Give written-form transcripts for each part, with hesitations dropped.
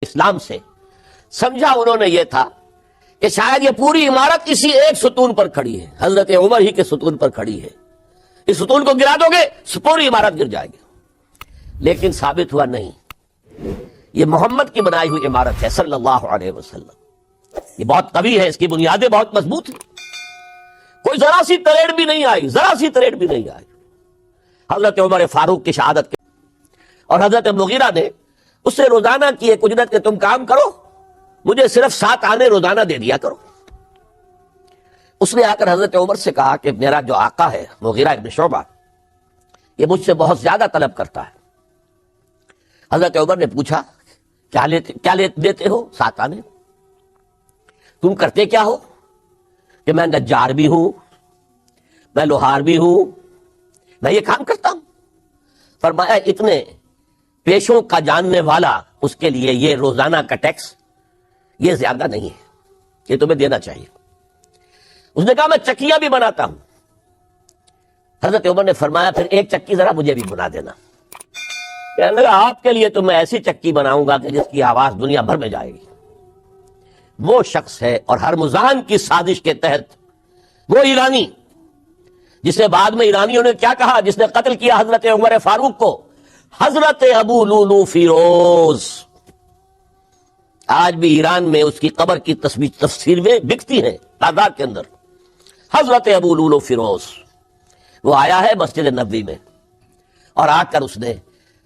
اسلام سے سمجھا انہوں نے یہ تھا کہ شاید یہ پوری عمارت کسی ایک ستون پر کھڑی ہے، حضرت عمر ہی کے ستون پر کھڑی ہے، اس ستون کو گرا دو گے پوری عمارت گر جائے گی. لیکن ثابت ہوا نہیں، یہ محمد کی بنائی ہوئی عمارت ہے صلی اللہ علیہ وسلم. یہ بہت قوی ہے، اس کی بنیادیں بہت مضبوط ہیں، کوئی ذرا سی تریڑ بھی نہیں آئی، ذرا سی تریڑ بھی نہیں آئی. حضرت عمر فاروق کی شہادت کے اور حضرت مغیرہ نے اس سے روزانہ کی ایک اجرت کہ تم کام کرو، مجھے صرف 7 آنے روزانہ دے دیا کرو. اس نے آ کر حضرت عمر سے کہا کہ میرا جو آقا ہے مغیرہ ابن شعبہ، یہ مجھ سے بہت زیادہ طلب کرتا ہے. حضرت عمر نے پوچھا کیا دیتے ہو 7 آنے؟ تم کرتے کیا ہو؟ کہ میں نجار بھی ہوں، میں لوہار بھی ہوں، میں یہ کام کرتا ہوں. فرمایا اتنے پیشوں کا جاننے والا اس کے لیے یہ روزانہ کا ٹیکس یہ زیادہ نہیں ہے، یہ تمہیں دینا چاہیے. اس نے کہا میں چکیاں بھی بناتا ہوں. حضرت عمر نے فرمایا پھر ایک چکی ذرا مجھے بھی بنا دینا. کہنے لگا آپ کے لیے تو میں ایسی چکی بناؤں گا کہ جس کی آواز دنیا بھر میں جائے گی. وہ شخص ہے اور ہرمزان کی سازش کے تحت وہ ایرانی جسے بعد میں ایرانیوں نے کیا کہا، جس نے قتل کیا حضرت عمر فاروق کو، حضرت ابو لولو فیروز. آج بھی ایران میں اس کی قبر کی تفسیریں بکتی ہیں تعداد کے اندر. حضرت ابو لولو فیروز وہ آیا ہے مسجد نبوی میں، اور آ کر اس نے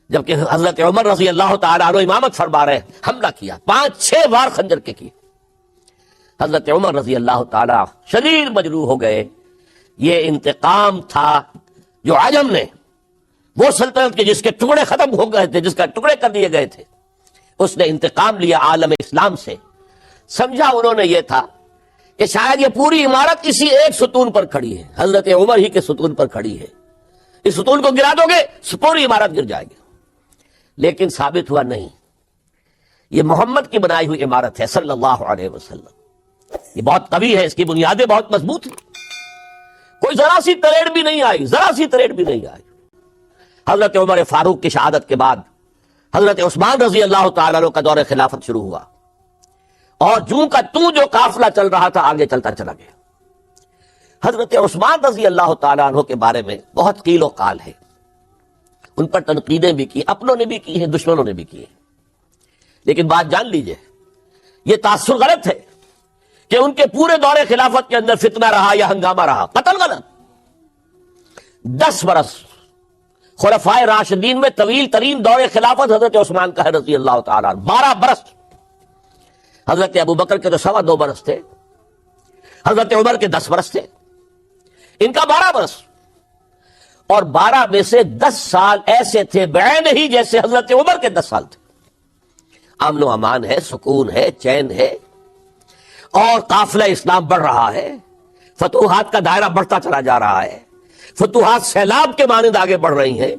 جبکہ حضرت عمر رضی اللہ تعالیٰ عنہ امامت فرما رہے حملہ کیا، 5-6 وار خنجر کے کیے. حضرت عمر رضی اللہ تعالیٰ شدید مجروح ہو گئے. یہ انتقام تھا جو عجم نے، وہ سلطنت کے جس کے ٹکڑے ختم ہو گئے تھے، جس کا ٹکڑے کر دیے گئے تھے، اس نے انتقام لیا عالم اسلام سے. سمجھا انہوں نے یہ تھا کہ شاید یہ پوری عمارت کسی ایک ستون پر کھڑی ہے، حضرت عمر ہی کے ستون پر کھڑی ہے، اس ستون کو گرا دو گے پوری عمارت گر جائے گی. لیکن ثابت ہوا نہیں، یہ محمد کی بنائی ہوئی عمارت ہے صلی اللہ علیہ وسلم. یہ بہت قوی ہے، اس کی بنیادیں بہت مضبوط ہیں، کوئی ذرا سی تریڑ بھی نہیں آئی، ذرا سی تریڑ بھی نہیں آئی. حضرت عمر فاروق کی شہادت کے بعد حضرت عثمان رضی اللہ تعالیٰ عنہ کا دور خلافت شروع ہوا، اور جوں کا توں جو قافلہ چل رہا تھا آگے چلتا چلا گیا. حضرت عثمان رضی اللہ تعالیٰ عنہ کے بارے میں بہت قیل و قال ہے، ان پر تنقیدیں بھی کی، اپنوں نے بھی کی ہیں، دشمنوں نے بھی کی ہیں. لیکن بات جان لیجئے، یہ تاثر غلط ہے کہ ان کے پورے دور خلافت کے اندر فتنہ رہا یا ہنگامہ رہا. قتل غلط. 10 برس خلفائے راشدین میں طویل ترین دور خلافت حضرت عثمان کا ہے رضی اللہ تعالیٰ عنہ. 12 برس. حضرت ابو بکر کے تو 2.25 برس تھے، حضرت عمر کے 10 برس تھے، ان کا 12 برس. اور 12 میں سے 10 سال ایسے تھے بعین ہی جیسے حضرت عمر کے 10 سال تھے. امن و امان ہے، سکون ہے، چین ہے، اور قافلہ اسلام بڑھ رہا ہے، فتوحات کا دائرہ بڑھتا چلا جا رہا ہے، فتوحات سیلاب کے مانند آگے بڑھ رہی ہیں.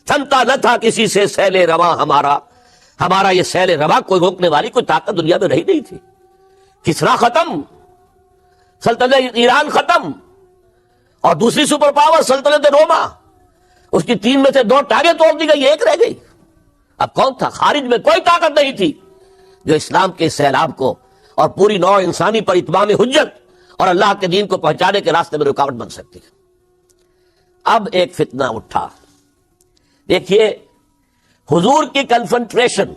تھمتا نہ تھا کسی سے سیل رواں ہمارا یہ سیل رواں کوئی روکنے والی کوئی طاقت دنیا میں رہی نہیں تھی. کسرا ختم، سلطنت ایران ختم، اور دوسری سپر پاور سلطنت روما، اس کی 3 میں سے 2 ٹانگیں توڑ دی گئی، 1 رہ گئی. اب کون تھا؟ خارج میں کوئی طاقت نہیں تھی جو اسلام کے سیلاب کو اور پوری نوع انسانی پر اتمام حجت اور اللہ کے دین کو پہنچانے کے راستے میں رکاوٹ بن سکتی ہے. اب ایک فتنہ اٹھا. دیکھیے حضور کی کنفنٹریشن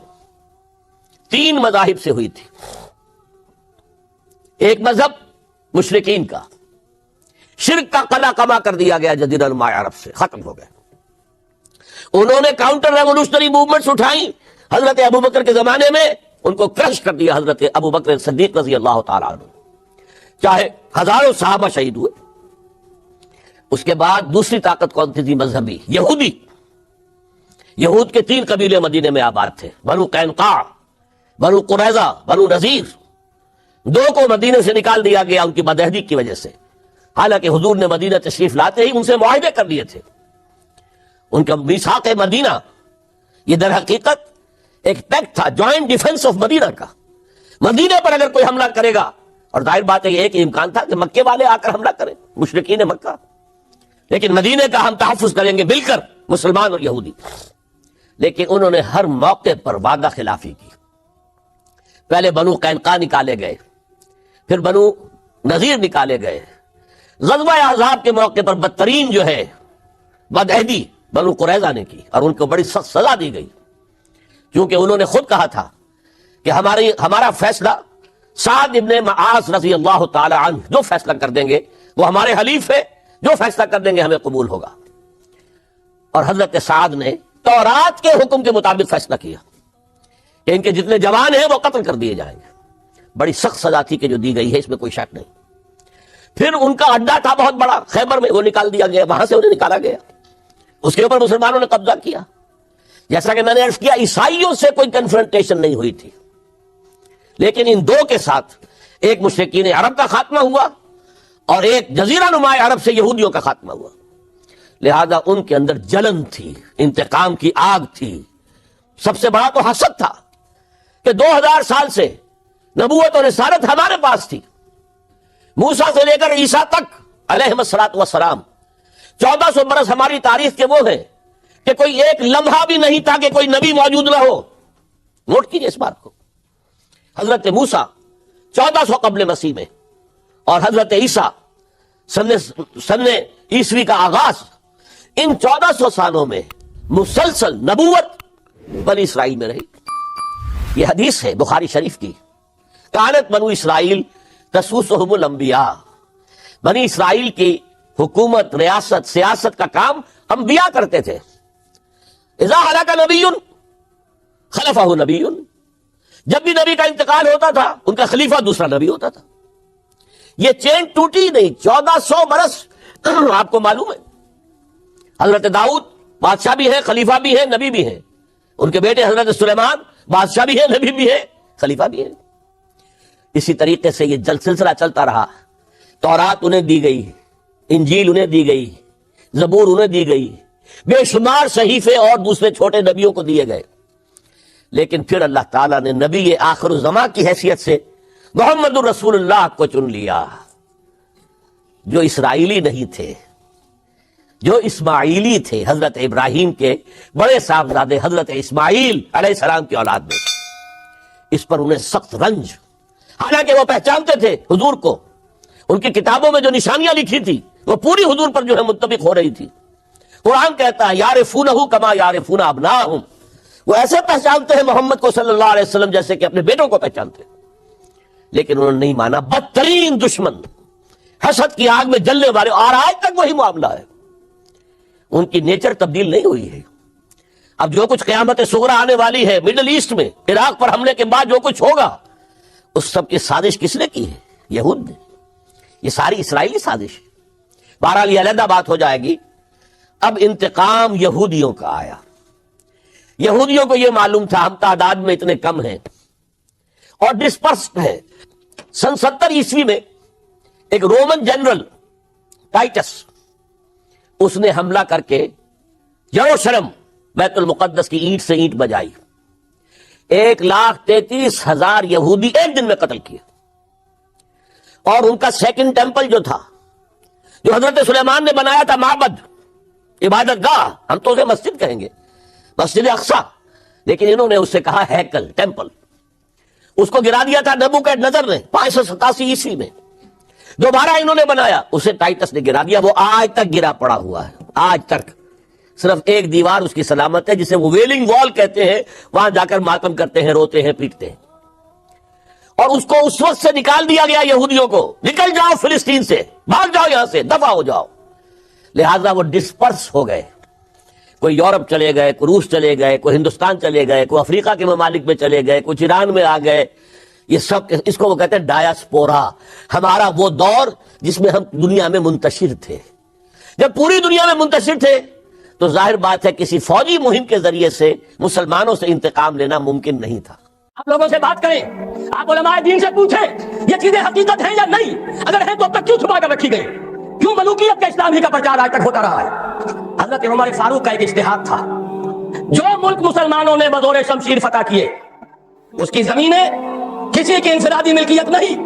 3 مذاہب سے ہوئی تھی. ایک مذہب مشرکین کا، شرک کا قلع کما کر دیا گیا جزیرہ نما عرب سے، ختم ہو گیا. انہوں نے کاؤنٹر ریولوشنری موومنٹس اٹھائیں حضرت ابو بکر کے زمانے میں، ان کو کرش کر دیا حضرت ابو بکر صدیق رضی اللہ تعالیٰ عنہ، چاہے ہزاروں صحابہ شہید ہوئے. اس کے بعد دوسری طاقت کون تھی؟ مذہبی یہودی. یہود کے 3 قبیلے مدینے میں آباد تھے، بنو قینقاع، بنو قریظہ، بنو نذیر. 2 کو مدینے سے نکال دیا گیا ان کی بدعہدی کی وجہ سے، حالانکہ حضور نے مدینہ تشریف لاتے ہی ان سے معاہدے کر لیے تھے. ان کا میثاق مدینہ یہ در حقیقت ایک پیکٹ تھا، جوائنٹ ڈیفنس آف مدینہ کا. مدینہ پر اگر کوئی حملہ کرے گا، اور ظاہر بات ہے یہ ایک امکان تھا کہ مکے والے آ کر حملہ کریں، مشرکین مکہ، لیکن مدینہ کا ہم تحفظ کریں گے مل کر مسلمان اور یہودی. لیکن انہوں نے ہر موقع پر وعدہ خلافی کی. پہلے بنو قینقاع نکالے گئے، پھر بنو نذیر نکالے گئے۔ غزوہ احزاب کے موقع پر بدترین جو ہے بدعہدی بنو قریظہ نے کی اور ان کو بڑی سخت سزا دی گئی، کیونکہ انہوں نے خود کہا تھا کہ ہمارا فیصلہ سعد ابن معاذ رضی اللہ تعالی عنہ جو فیصلہ کر دیں گے وہ ہمارے حلیف ہے، جو فیصلہ کر دیں گے ہمیں قبول ہوگا۔ اور حضرت سعد نے تورات کے حکم کے مطابق فیصلہ کیا کہ ان کے جتنے جوان ہیں وہ قتل کر دیے جائیں گے۔ بڑی سخت سزا تھی کہ جو دی گئی ہے، اس میں کوئی شک نہیں۔ پھر ان کا اڈا تھا بہت بڑا خیبر میں، وہ نکال دیا گیا، وہاں سے انہیں نکالا گیا، اس کے اوپر مسلمانوں نے قبضہ کیا۔ جیسا کہ میں نے عرض کیا، عیسائیوں سے کوئی کنفرنٹیشن نہیں ہوئی تھی، لیکن ان دو کے ساتھ ایک مشرکین عرب کا خاتمہ ہوا اور ایک جزیرہ نما عرب سے یہودیوں کا خاتمہ ہوا۔ لہذا ان کے اندر جلن تھی، انتقام کی آگ تھی۔ سب سے بڑا تو حسد تھا کہ 2000 سال سے نبوت اور رسالت ہمارے پاس تھی، موسیٰ سے لے کر عیسیٰ تک علیہم الصلاۃ والسلام، 1400 برس ہماری تاریخ کے وہ ہیں کہ کوئی ایک لمحہ بھی نہیں تھا کہ کوئی نبی موجود نہ ہو۔ نوٹ کیجئے اس بات کو، حضرت موسیٰ 1400 قبل مسیح میں اور حضرت عیسیٰ سن عیسوی کا آغاز، ان 1400 سالوں میں مسلسل نبوت بنی اسرائیل میں رہی۔ یہ حدیث ہے بخاری شریف کی، کانت بنو اسرائیل تسوسہم الانبیاء، بنی اسرائیل کی حکومت، ریاست، سیاست کا کام انبیاء کرتے تھے۔ اذا ہلاک نبی خلفہ نبی، جب بھی نبی کا انتقال ہوتا تھا ان کا خلیفہ دوسرا نبی ہوتا تھا۔ یہ چین ٹوٹی نہیں، 1400 برس آپ کو معلوم ہے۔ حضرت داؤد بادشاہ بھی ہے، خلیفہ بھی ہے، نبی بھی ہے۔ ان کے بیٹے حضرت سلیمان بادشاہ بھی ہے، نبی بھی ہے، خلیفہ بھی ہے۔ اسی طریقے سے یہ سلسلہ چلتا رہا۔ تورات انہیں دی گئی، انجیل انہیں دی گئی، زبور انہیں دی گئی، بے شمار صحیفے اور دوسرے چھوٹے نبیوں کو دیے گئے۔ لیکن پھر اللہ تعالیٰ نے نبی آخر الزماں کی حیثیت سے محمد الرسول اللہ کو چن لیا، جو اسرائیلی نہیں تھے، جو اسماعیلی تھے، حضرت ابراہیم کے بڑے صاحبزادے حضرت اسماعیل علیہ السلام کی اولاد میں۔ اس پر انہیں سخت رنج، حالانکہ وہ پہچانتے تھے حضور کو، ان کی کتابوں میں جو نشانیاں لکھی تھی وہ پوری حضور پر جو ہے متفق ہو رہی تھی۔ قرآن کہتا ہے یعرفونہ کما یعرفون ابناءہم، وہ ایسے پہچانتے ہیں محمد کو صلی اللہ علیہ وسلم جیسے کہ اپنے بیٹوں کو پہچانتے ہیں، لیکن انہوں نے نہیں مانا۔ بدترین دشمن، حسد کی آگ میں جلنے والے، اور آج تک وہی معاملہ ہے، ان کی نیچر تبدیل نہیں ہوئی ہے۔ اب جو کچھ قیامت صغریٰ آنے والی ہے مڈل ایسٹ میں، عراق پر حملے کے بعد جو کچھ ہوگا، اس سب کی سازش کس نے کی ہے؟ یہود نے۔ یہ ساری اسرائیلی سازش ہے۔ بہرحال یہ علیحدہ بات ہو جائے گی۔ اب انتقام یہودیوں کا آیا۔ یہودیوں کو یہ معلوم تھا ہم تعداد میں اتنے کم ہیں اور ڈسپرسڈ ہیں۔ سن 70 عیسوی میں ایک رومن جنرل ٹائٹس، اس نے حملہ کر کے یروشلم بیت المقدس کی اینٹ سے اینٹ بجائی، 1,33,000 یہودی ایک دن میں قتل کیے۔ اور ان کا سیکنڈ ٹیمپل جو تھا، جو حضرت سلیمان نے بنایا تھا، معبد، عبادت گاہ، ہم تو اسے مسجد کہیں گے، مسجد اقصی، لیکن انہوں نے اس سے کہا ہیکل، ٹیمپل، اس کو گرا دیا تھا نبوکدنضر نے 587 عیسوی میں۔ دوبارہ انہوں نے بنایا، اسے ٹائٹس نے گرا دیا، وہ آج تک گرا پڑا ہوا ہے، آج تک۔ صرف ایک دیوار اس کی سلامت ہے، جسے وہ ویلنگ وال کہتے ہیں، وہاں جا کر ماتم کرتے ہیں، روتے ہیں، پیٹتے ہیں۔ اور اس کو اس وقت سے نکال دیا گیا یہودیوں کو، نکل جاؤ فلسطین سے، بھاگ جاؤ یہاں سے، دفع ہو جاؤ۔ لہذا وہ ڈسپرس ہو گئے، کوئی یورپ چلے گئے، کوئی روس چلے گئے، کوئی ہندوستان چلے گئے، کوئی افریقہ کے ممالک میں چلے گئے، کچھ ایران میں آ گئے۔ یہ سب، اس کو وہ کہتے ہیں ڈایاسپورا، ہمارا وہ دور جس میں ہم دنیا میں منتشر تھے۔ جب پوری دنیا میں منتشر تھے تو ظاہر بات ہے کسی فوجی مہم کے ذریعے سے مسلمانوں سے انتقام لینا ممکن نہیں تھا۔ آپ لوگوں سے بات کریں، آپ علماء دین سے پوچھیں یہ چیزیں حقیقت ہیں یا نہیں، اگر ہیں تو اب تک کیوں چھپا کر رکھی گئی؟ کیوں ملوکیت کا اسلام ہی کا پرچار آج تک ہوتا رہا ہے؟ حضرت عمر فاروق کا ایک اجتہاد تھا، جو ملک مسلمانوں نے بزور شمشیر فتح کیے، اس کی زمینیں کسی کی انفرادی ملکیت نہیں،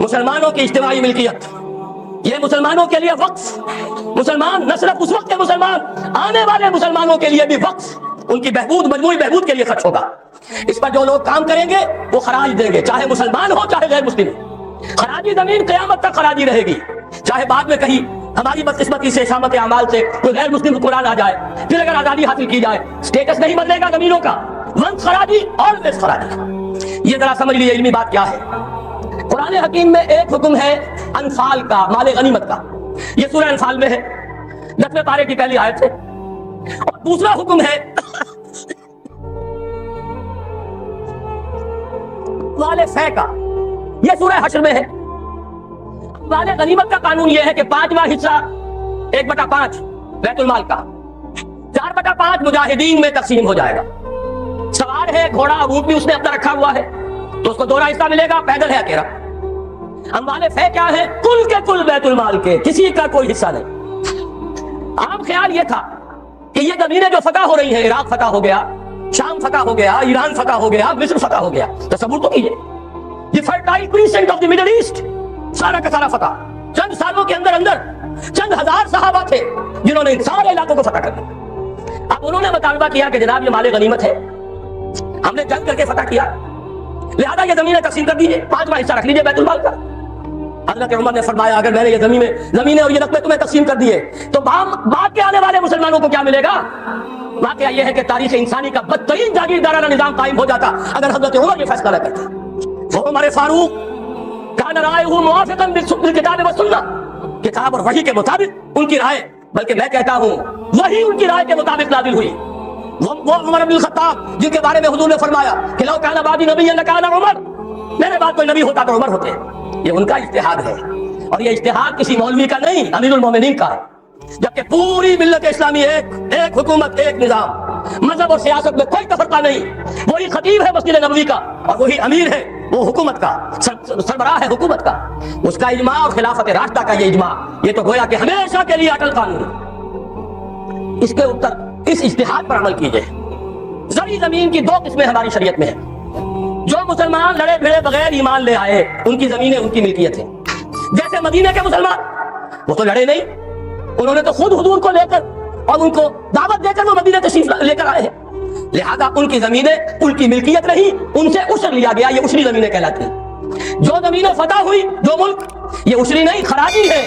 مسلمانوں کی اجتماعی ملکیت۔ یہ مسلمانوں کے لیے وقف، مسلمان نہ صرف اس وقت کے مسلمان، آنے والے مسلمانوں کے لیے بھی وقف، ان کی بہبود، مجموعی بہبود کے لیے خرچ ہوگا۔ اس پر جو لوگ کام کریں گے وہ خراج دیں گے، چاہے مسلمان ہو چاہے غیر مسلم ہو۔ خراجی زمین قیامت تک خراجی رہے گی، چاہے بعد میں کہیں ہماری بدقسمتی سے شامت اعمال سے کوئی غیر مسلم حکمران آ جائے، پھر اگر آزادی حاصل کی جائے، سٹیٹس نہیں بدلے گا زمینوں کا، ونس خراجی آلویز خراجی۔ یہ ذرا سمجھ لیجیے علمی بات کیا ہے۔ قرآن حکیم میں ایک حکم ہے انفال کا، مال غنیمت کا، یہ سورہ انفال میں ہے 10ویں پارے کی پہلی آیت سے، اور دوسرا حکم ہے مال فے کا، یہ سورہ حشر میں ہے۔ مال غنیمت کا قانون یہ ہے کہ 5واں حصہ 1/5 بیت المال کا، 4/5 مجاہدین میں تقسیم ہو جائے گا۔ سوار ہے گھوڑا، اونٹ بھی اس نے اپنا رکھا ہوا ہے تو اس کو 2 حصہ ملے گا، پیدل ہے اکیلا۔ اموال فے کیا ہے؟ کل کے کل بیت المال کے، کسی کا کوئی حصہ نہیں۔ عام خیال یہ تھا کہ یہ زمینیں جو فتح ہو رہی ہیں، عراق فتح ہو گیا، شام فتح ہو گیا، ایران فتح ہو گیا، مصر فتح ہو گیا، تصور تو کیجئے یہ Fertile Crescent of the Middle East سارا کا سارا فتح چند سالوں کے اندر اندر چند ہزار صحابہ تھے جنہوں نے ان سارے علاقوں کو فتح کر دیا۔ اب انہوں نے مطالبہ کیا کہ جناب یہ مال غنیمت ہے، ہم نے جنگ کر کے فتح کیا، لہذا یہ زمینیں تقسیم کر دیجئے، 5واں حصہ رکھ لیجئے بیت المال کا۔ حضرت عمر نے فرمایا اگر میں نے یہ زمینیں اور یہ رقبے تمہیں تقسیم کر دیے تو بعد کے آنے والے مسلمانوں کو کیا ملے گا؟ واقعہ یہ ہے کہ تاریخ انسانی کا بدترین جاگیردارانہ نظام قائم ہو جاتا اگر حضرت عمر یہ فیصلہ نہ کرتے۔ وہ عمر فاروق کان رائے موافقا بالکتاب والسنہ، کتاب اور وحی کے مطابق ان کی رائے، بلکہ میں کہتا ہوں وہی ان کی رائے کے مطابق نازل ہوئی۔ وہ عمر بن الخطاب جن کے بارے میں حضور نے فرمایا کہ لو کان بعدی نبی لکان عمر، میرے بعد کوئی نبی ہوتا تو عمر ہوتے۔ یہ ان کا اجتہاد ہے، اور یہ اجتہاد کسی مولوی کا نہیں، امیر المومنین کا ہے۔ جبکہ پوری ملت اسلامی ایک حکومت، ایک نظام، مذہب اور سیاست میں کوئی تفرقہ نہیں۔ وہی خطیب ہے مسجد نبوی کا اور وہی امیر ہے وہ حکومت کا، سربراہ ہے حکومت کا، اس کا اجماع اور خلافت راشدہ کا یہ اجماع، یہ تو گویا کہ ہمیشہ کے لیے اٹل قانون۔ اس کے اوپر اس اجتہاد پر عمل کیجئے۔ زرعی زمین کی 2 قسمیں ہماری شریعت میں ہیں۔ جو مسلمان لڑے بھیڑے بغیر ایمان لے آئے ان کی زمینیں ان کی ملکیت ہیں، جیسے مدینے کے مسلمان، وہ تو لڑے نہیں، انہوں نے تو خود حضور کو لے کر اور ان کو دعوت دے کر وہ مدینہ تشریف لے کر آئے ہیں، لہذا ان کی زمینیں ان کی ملکیت نہیں، ان سے عشر لیا گیا، یہ عشری زمینیں کہلاتی ہیں۔ جو زمینیں فتح ہوئی، جو ملک، یہ عشری نہیں خراجی ہے،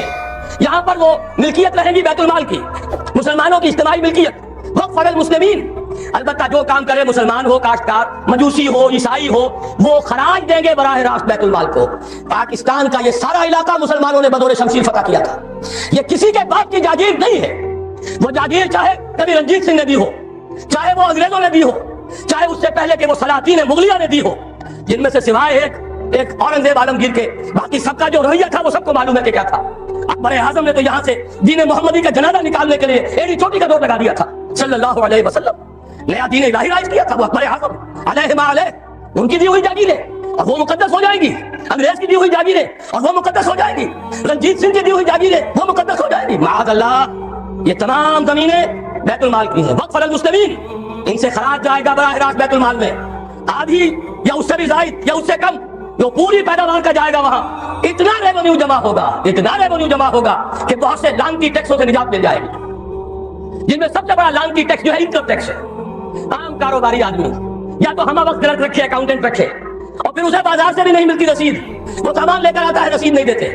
یہاں پر وہ ملکیت رہے گی بیت المال کی، مسلمانوں کی اجتماعی ملکیت، وقف المسلمین۔ البتہ جو کام کرے مسلمان ہو، کاشتکار، مجوسی ہو، عیسائی ہو، وہ خراج دیں گے براہ راست بیت المال کو۔ پاکستان کا یہ سارا علاقہ مسلمانوں نے بدور شمشیر فتح کیا تھا، یہ کسی کے باپ کی جاگیر نہیں ہے۔ وہ جاگیر چاہے کبھی رنجیت سنگھ نے دی ہو، چاہے وہ انگریزوں نے دی ہو، چاہے اس سے پہلے کہ وہ سلاطین مغلیہ نے دی ہو، جن میں سے سوائے ایک اورنگزیب عالمگیر کے باقی سب کا جو رویہ تھا وہ سب کو معلوم ہے کہ کیا تھا۔ اکبر اعظم نے تو یہاں سے دین محمدی کا جنازہ نکالنے کے لیے ایڑی چوٹی کا دور لگا دیا تھا، صلی اللہ علیہ وسلم، نیا دین الہی رائج کیا تھا وہ اکبر اعظم علیہ ما علیہ۔ ان کی دی ہوئی جاگیریں اور وہ مقدس ہو جائیں گی، انگریز کی دی ہوئی جاگیریں اور وہ مقدس ہو جائیں گی، رنجیت سنگھ کی دی ہوئی جاگیریں وہ مقدس ہو جائیں گی، معاذ اللہ۔ یہ تمام زمینیں بیت المال کی ہیں، وقف المسلمین، ان سے خراج جائے گا براہ راست بیت المال میں، آدھی یا اس سے بھی زائد یا اس سے کم جو پوری پیداوار کا جائے گا وہاں اتنا ریونیو جمع ہوگا، اتنا ریونیو جمع ہوگا کہ بہت سے لانتی ٹیکسوں سے نجات مل جائے گی، جن میں سب سے بڑا لانتی ٹیکس جو ہے انکم ٹیکس ہے۔ عام کاروباری آدمی یا تو ہمہ وقت غلط رکھے، اکاؤنٹنٹ رکھے، اور پھر اسے بازار سے بھی نہیں ملتی رسید، وہ سامان لے کر آتا ہے رسید نہیں دیتے،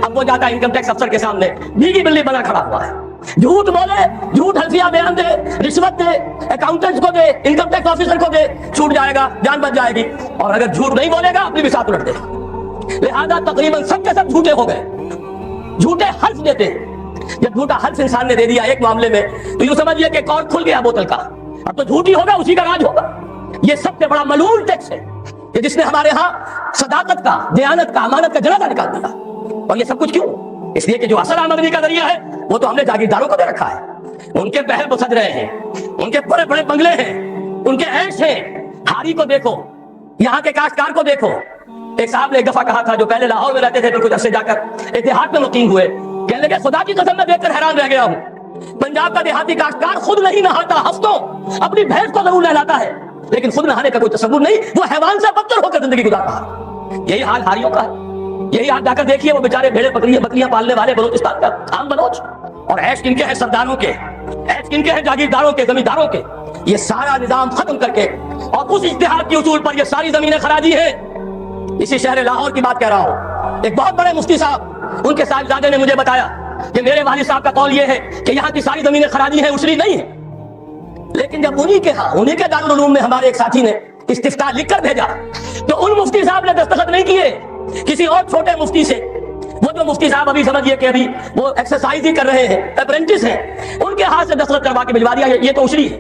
اب وہ جاتا ہے انکم ٹیکس افسر کے سامنے بھیگی بلی بنا کھڑا ہوا ہے، جھوٹ بولے، جھوٹ حلفیہ بیان دے، رشوت دے، اکاؤنٹنٹ کو دے، انکم ٹیکس آفیسر کو دے، چھوٹ جائے گا، جان بچ جائے گی، اور اگر جھوٹ نہیں بولے گا اپنی بھی ساتھ الٹ دے گا۔ لہذا تقریباً سب کے سب جھوٹے ہو گئے، جھوٹے حلف دیتے۔ جب جھوٹا حلف انسان نے دے دیا ایک معاملے میں تو یوں سمجھیے کہ کور کھل گیا بوتل کا، اب تو جھوٹ ہی ہوگا، اسی کا راج ہوگا۔ یہ سب سے بڑا ملعون ٹیکس ہے کہ جس نے ہمارے ہاں صداقت کا، دیانت کا، امانت کا جنازہ نکال دیا۔ اور یہ سب کچھ کیوں؟ اس لیے کہ جو اصل آمدنی کا ذریعہ ہے وہ تو ہم نے جاگیرداروں کو دے رکھا ہے، ان کے محل وہ سج رہے ہیں، ان کے بڑے بڑے بنگلے ہیں، ان کے عیش ہیں۔ ہاری کو دیکھو، یہاں کے کاشتکار کو دیکھو۔ ایک صاحب نے ایک دفعہ کہا تھا جو پہلے لاہور میں رہتے تھے پھر کچھ عرصے جا کر اتحاد میں مقیم ہوئے، کہنے لگے خدا کی قسم میں دیکھ کر حیران رہ گیا ہوں، پنجاب کا دیہاتی کاشتکار خود نہیں نہاتا، ہفتوں اپنی بھینس کو ضرور نہلاتا ہے لیکن خود نہانے کا کوئی تصور نہیں، وہ حیوان سے بدتر ہو کر زندگی گزارتا ہے۔ یہی حال ہاریوں کا ہے، یہی حال جا کر دیکھیے وہ بیچارے بھیڑے بکریاں پالنے والے بلوچستان کا عام بلوچ، اور عیش کن کے ہیں سرداروں کے، عیش کن کے ہیں جاگیرداروں کے، زمینداروں کے، یہ سارا نظام ختم کر کے اور اس اجتہاد کے اصول پر یہ ساری زمینیں خراجی ہیں. اسی شہر لاہور کی بات کہہ رہا ہوں. ایک بہت بڑے مفتی صاحب، ان کے صاحبزادے نے مجھے بتایا کہ میرے والد صاحب کا قول یہ ہے کہ یہاں کی ساری زمینیں خراجی ہیں، اسری نہیں ہیں. لیکن جب انہی کے دارالعلوم میں ہمارے ایک ساتھی نے استفتاء لکھ کر بھیجا تو ان مفتی صاحب نے دستخط نہیں کیے، کسی اور چھوٹے مفتی سے، وہ جو مفتی صاحب ابھی سمجھیے کہ ابھی وہ ایکسرسائز ہی کر رہے ہیں، اپرینٹس ہیں، ان کے ہاتھ سے دستخط کروا کے بھجوا دیا. یہ تو اسری ہے.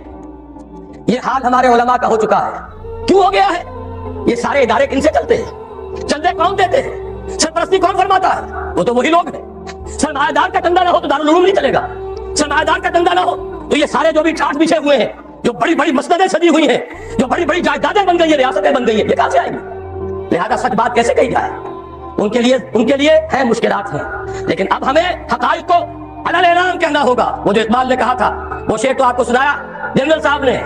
یہ حال ہمارے علماء کا ہو چکا ہے. کیوں ہو گیا ہے؟ یہ سارے ادارے کن سے چلتے ہیں؟ چندے کون دیتے ہیں؟ سرپرستی کون فرماتا ہے؟ وہ تو وہی لوگ ہیں. سرمایہ دار کا چندہ نہ ہو تو دارالعلوم نہیں چلے گا. سرمایہ دار کا چندہ نہ ہو تو یہ سارے جو بھی ٹھاٹ بچھے ہوئے ہیں، جو بڑی بڑی مسندیں سجی ہوئی ہیں، جو بڑی بڑی جائیدادیں بن گئی ہیں، ریاستیں بن گئی ہیں، یہ کہاں سے آئیں گی؟ لہذا سچ بات کیسے کہی جائے؟ ان کے لیے ہے مشکلات ہیں. لیکن اب ہمیں حقائق کو علل اعلان کہنا ہوگا. وہ جو اقبال نے کہا تھا، وہ شعر تو آپ کو سنایا جنرل صاحب نے،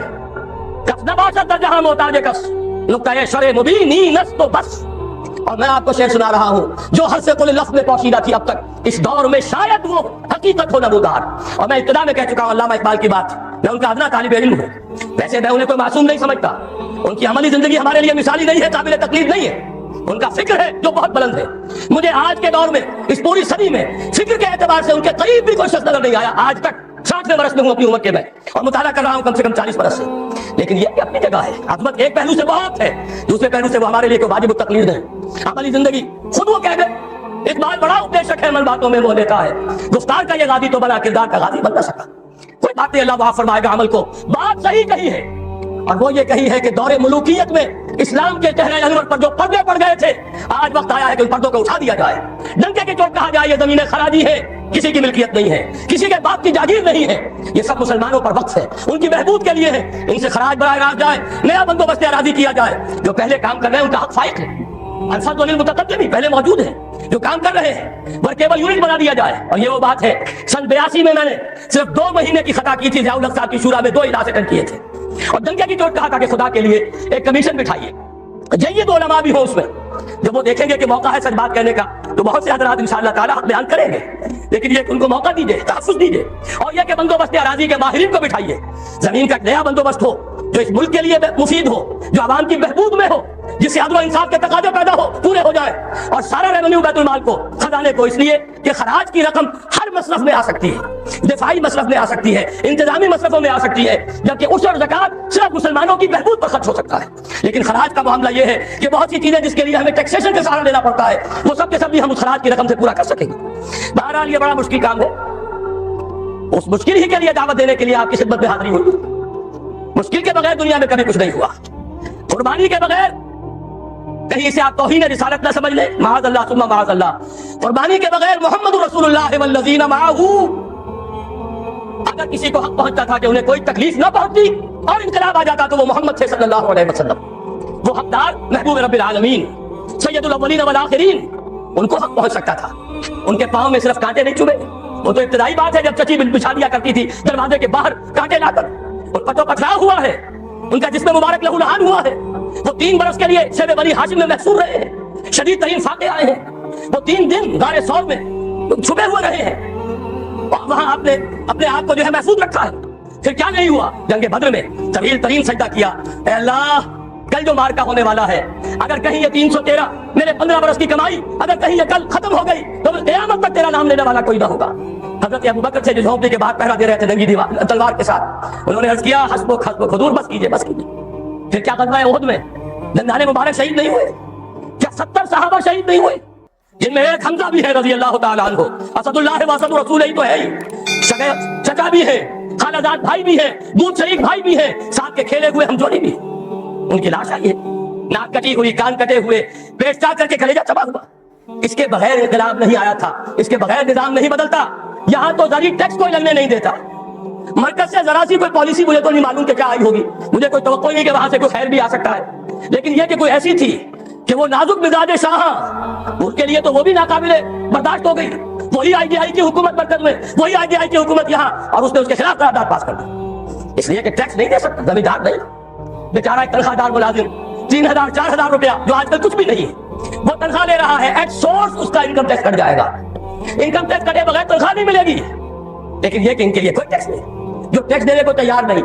کس نہ باشد در جہاں محتاج کس، نقطۂ شرع مبینی نس تو بس. اور میں آپ کو شعر سنا رہا ہوں جو ہر سے کل لفظ میں پوشیدہ تھی اب تک، اس دور میں شاید وہ حقیقت ہو نمودار. اور میں ابتدا میں کہہ چکا ہوں علامہ اقبال کی بات، میں ان کا ادنا طالب علم ہوں. ویسے میں انہیں کوئی معصوم نہیں سمجھتا، ان کی عملی زندگی ہمارے لیے مثالی نہیں ہے، قابل تقلید نہیں ہے. ان کا فکر ہے جو بہت بلند ہے. مجھے آج کے دور میں، اس پوری صدی میں، فکر کے اعتبار سے ان کے قریب بھی کوئی شخص نظر نہیں آیا آج تک. 60 برس میں ہوں اپنی عمر کے میں، اور مطالعہ کر رہا ہوں کم سے کم 40 برس سے. لیکن یہ کہ اپنی جگہ ہے. عظمت ایک پہلو سے بہت ہے، دوسرے پہلو سے وہ ہمارے لیے کوئی واجب التقلید ہے. عملی زندگی خود وہ کہہ گئے، اقبال بڑا اپدیشک ہے، من باتوں میں وہ لیتا ہے، گفتار کا یہ غازی تو بنا کردار کا غازی بن نہ سکا. کوئی بات نہیں، اللہ معاف فرمائے گا عمل کو. بات صحیح کہی ہے، اور وہ یہ کہی ہے کہ دور ملوکیت میں اسلام کے چہرے انور پر جو پردے پڑ گئے تھے، آج وقت آیا ہے کہ ان پردوں کو اٹھا دیا جائے. ڈنکے کی چوٹ کہا جائے یہ زمینیں خراجی ہے، کسی کی ملکیت نہیں ہے، کسی کے باپ کی جاگیر نہیں ہے، یہ سب مسلمانوں پر وقف ہے، ان کی بہبود کے لیے ہے. ان سے خراج براہ راست جائے، نیا بندوبست اراضی کیا جائے. جو پہلے کام کر رہے ہیں ان کا حق فائق ہے. الفضل للمتقدمین پہلے موجود ہیں، جو کام کر رہے ہیں، ورکیبل یونٹ بنا دیا جائے. اور یہ وہ بات ہے، سن 82 میں نے صرف 2 مہینے کی خطا کی تھی. ضیاء الحق صاحب کی شورا میں 2 اجلاس اٹینڈ کیے تھے، اور ڈنکے کی چوٹ کہا تھا کہ خدا کے لیے ایک کمیشن بٹھائیے. جید علماء بھی ہو اس میں. جب وہ دیکھیں گے کہ موقع ہے سچ بات کہنے کا تو بہت سے حضرات انشاءاللہ تعالیٰ حق بیان کریں گے. لیکن یہ کہ ان کو موقع دیجیے، تحفظ دیجیے، اور یہ کہ بندوبست اراضی کے ماہرین کو بٹھائیے. زمین کا نیا بندوبست ہو جو اس ملک کے لیے مفید ہو، جو عوام کی بہبود میں ہو، جس سے عدل و انصاف کے تقاضے پیدا ہو، پورے ہو جائے. اور سارا ریونیو بیت المال کو، خزانے کو، اس لیے کہ خراج کی رقم ہر مصرف میں آ سکتی ہے، دفاعی مصرف میں آ سکتی ہے، انتظامی مصرفوں میں آ سکتی ہے، جبکہ عشر اور زکوٰۃ صرف مسلمانوں کی بہبود پر خرچ ہو سکتا ہے. لیکن خراج کا معاملہ یہ ہے کہ بہت سی چیزیں جس کے لیے ہمیں ٹیکسیشن کا سہارا لینا پڑتا ہے، وہ سب کے سب بھی ہم اس خراج کی رقم سے پورا کر سکیں گے. بہرحال یہ بڑا مشکل کام ہے. اس مشکل ہی کے لیے دعوت دینے کے لیے آپ کی خدمت میں حاضری ہوئی. مشکل کے بغیر دنیا میں کبھی کچھ نہیں ہوا. قربانی کے بغیر کہیں سے آپ توہین رسالت نہ سمجھ لیں، معاذ اللہ ثم معاذ اللہ. قربانی کے بغیر محمد رسول اللہ والذین معہ، اگر کسی کو حق پہنچتا تھا کہ انہیں کوئی تکلیف نہ پہنچتی اور انقلاب آ جاتا تو وہ محمد تھے صلی اللہ علیہ وسلم. وہ حقدار محبوب رب العالمین سید الاولین والآخرین، ان کو حق پہنچ سکتا تھا. ان کے پاؤں میں صرف کانٹے نہیں چبھے. وہ تو ابتدائی بات ہے جب چچی بچھا دیا کرتی تھی دروازے کے باہر کانٹے لا کر. ان پر تو پتھراؤ ہوا ہے، ان کا جسم مبارک لہو لہان ہوا ہے. وہ 3 برس کے لیے شیب بنی ہاشم میں محصور رہے ہیں، شدید ترین فاقے آئے ہیں. وہ 3 دن غار ثور میں چھپے ہوئے رہے ہیں، اور وہاں آپ نے اپنے آپ کو جو ہے محفوظ رکھا ہے. پھر کیا نہیں ہوا؟ جنگ بدر میں طویل ترین سجدہ کیا. اے اللہ، کل جو مارکا ہونے والا ہے، اگر کہیں یہ 313 میرے 15 برس کی کمائی اگر کہیں یہ کل ختم ہو گئی تو قیامت تک تیرا نام لینے والا کوئی نہ ہوگا. حضرت ابوبکر سے جو جھونپڑی کے بعد پہرا دے رہے تھے ننگی دیوار تلوار کے ساتھ، انہوں نے عرض کیا حسبک حسبک حضور بس کیجئے بس کیجئے. پھر کیا غزوہ احد میں دندان مبارک شہید نہیں ہوئے؟ کیا 70 صحابہ شہید نہیں ہوئے؟ جن میں ایک حمزہ بھی ہے رضی اللہ تعالیٰ عنہ، اسد اللہ و اسد رسول ہی تو ہے ہی، چچا بھی ہے، خالہ بھائی بھی ہے، دودھ شریک بھائی بھی ہے، ساتھ کے کھیلے ہوئے ہمجولی بھی. ان کی لاش آئی ہے، ناک کٹی ہوئی، کان کٹے ہوئے، پیٹ چاک کر کے کلیجہ چبا ہوا. اس کے بغیر انقلاب نہیں آیا تھا، اس کے بغیر نظام نہیں بدلتا. یہاں تو زرعی ٹیکس کوئی لگنے نہیں دیتا. مرکز سے ذرا سی کوئی پالیسی مجھے تو نہیں معلوم کہ کیا آئی ہوگی، مجھے کوئی توقع نہیں کہ وہاں سے کوئی خیر بھی آ سکتا ہے. لیکن یہ کہ کوئی ایسی تھی کہ وہ نازک مزاج شاہ، اس کے لیے تو وہ بھی ناقابل برداشت ہو گئی. وہی آئی ڈی آئی کی حکومت مرکز میں، وہی آئی ڈی آئی کی حکومت یہاں، اور اس نے اس کے خلاف قرارداد پاس کر دی. اس لیے کہ ٹیکس نہیں دے سکتا، زمیندار نہیں. بیچارہ ایک تنخواہ دار ملازم 3000 4000 روپیہ جو آج کل کچھ بھی نہیں ہے، وہ تنخواہ لے رہا ہے، ایٹ سورس اس کا انکم ٹیکس کٹ جائے گا. انکم ٹیکس کٹے بغیر تنخواہ نہیں ملے گی. لیکن یہ کہ ان کے لیے کوئی ٹیکس نہیں، جو ٹیکس دینے کو تیار نہیں،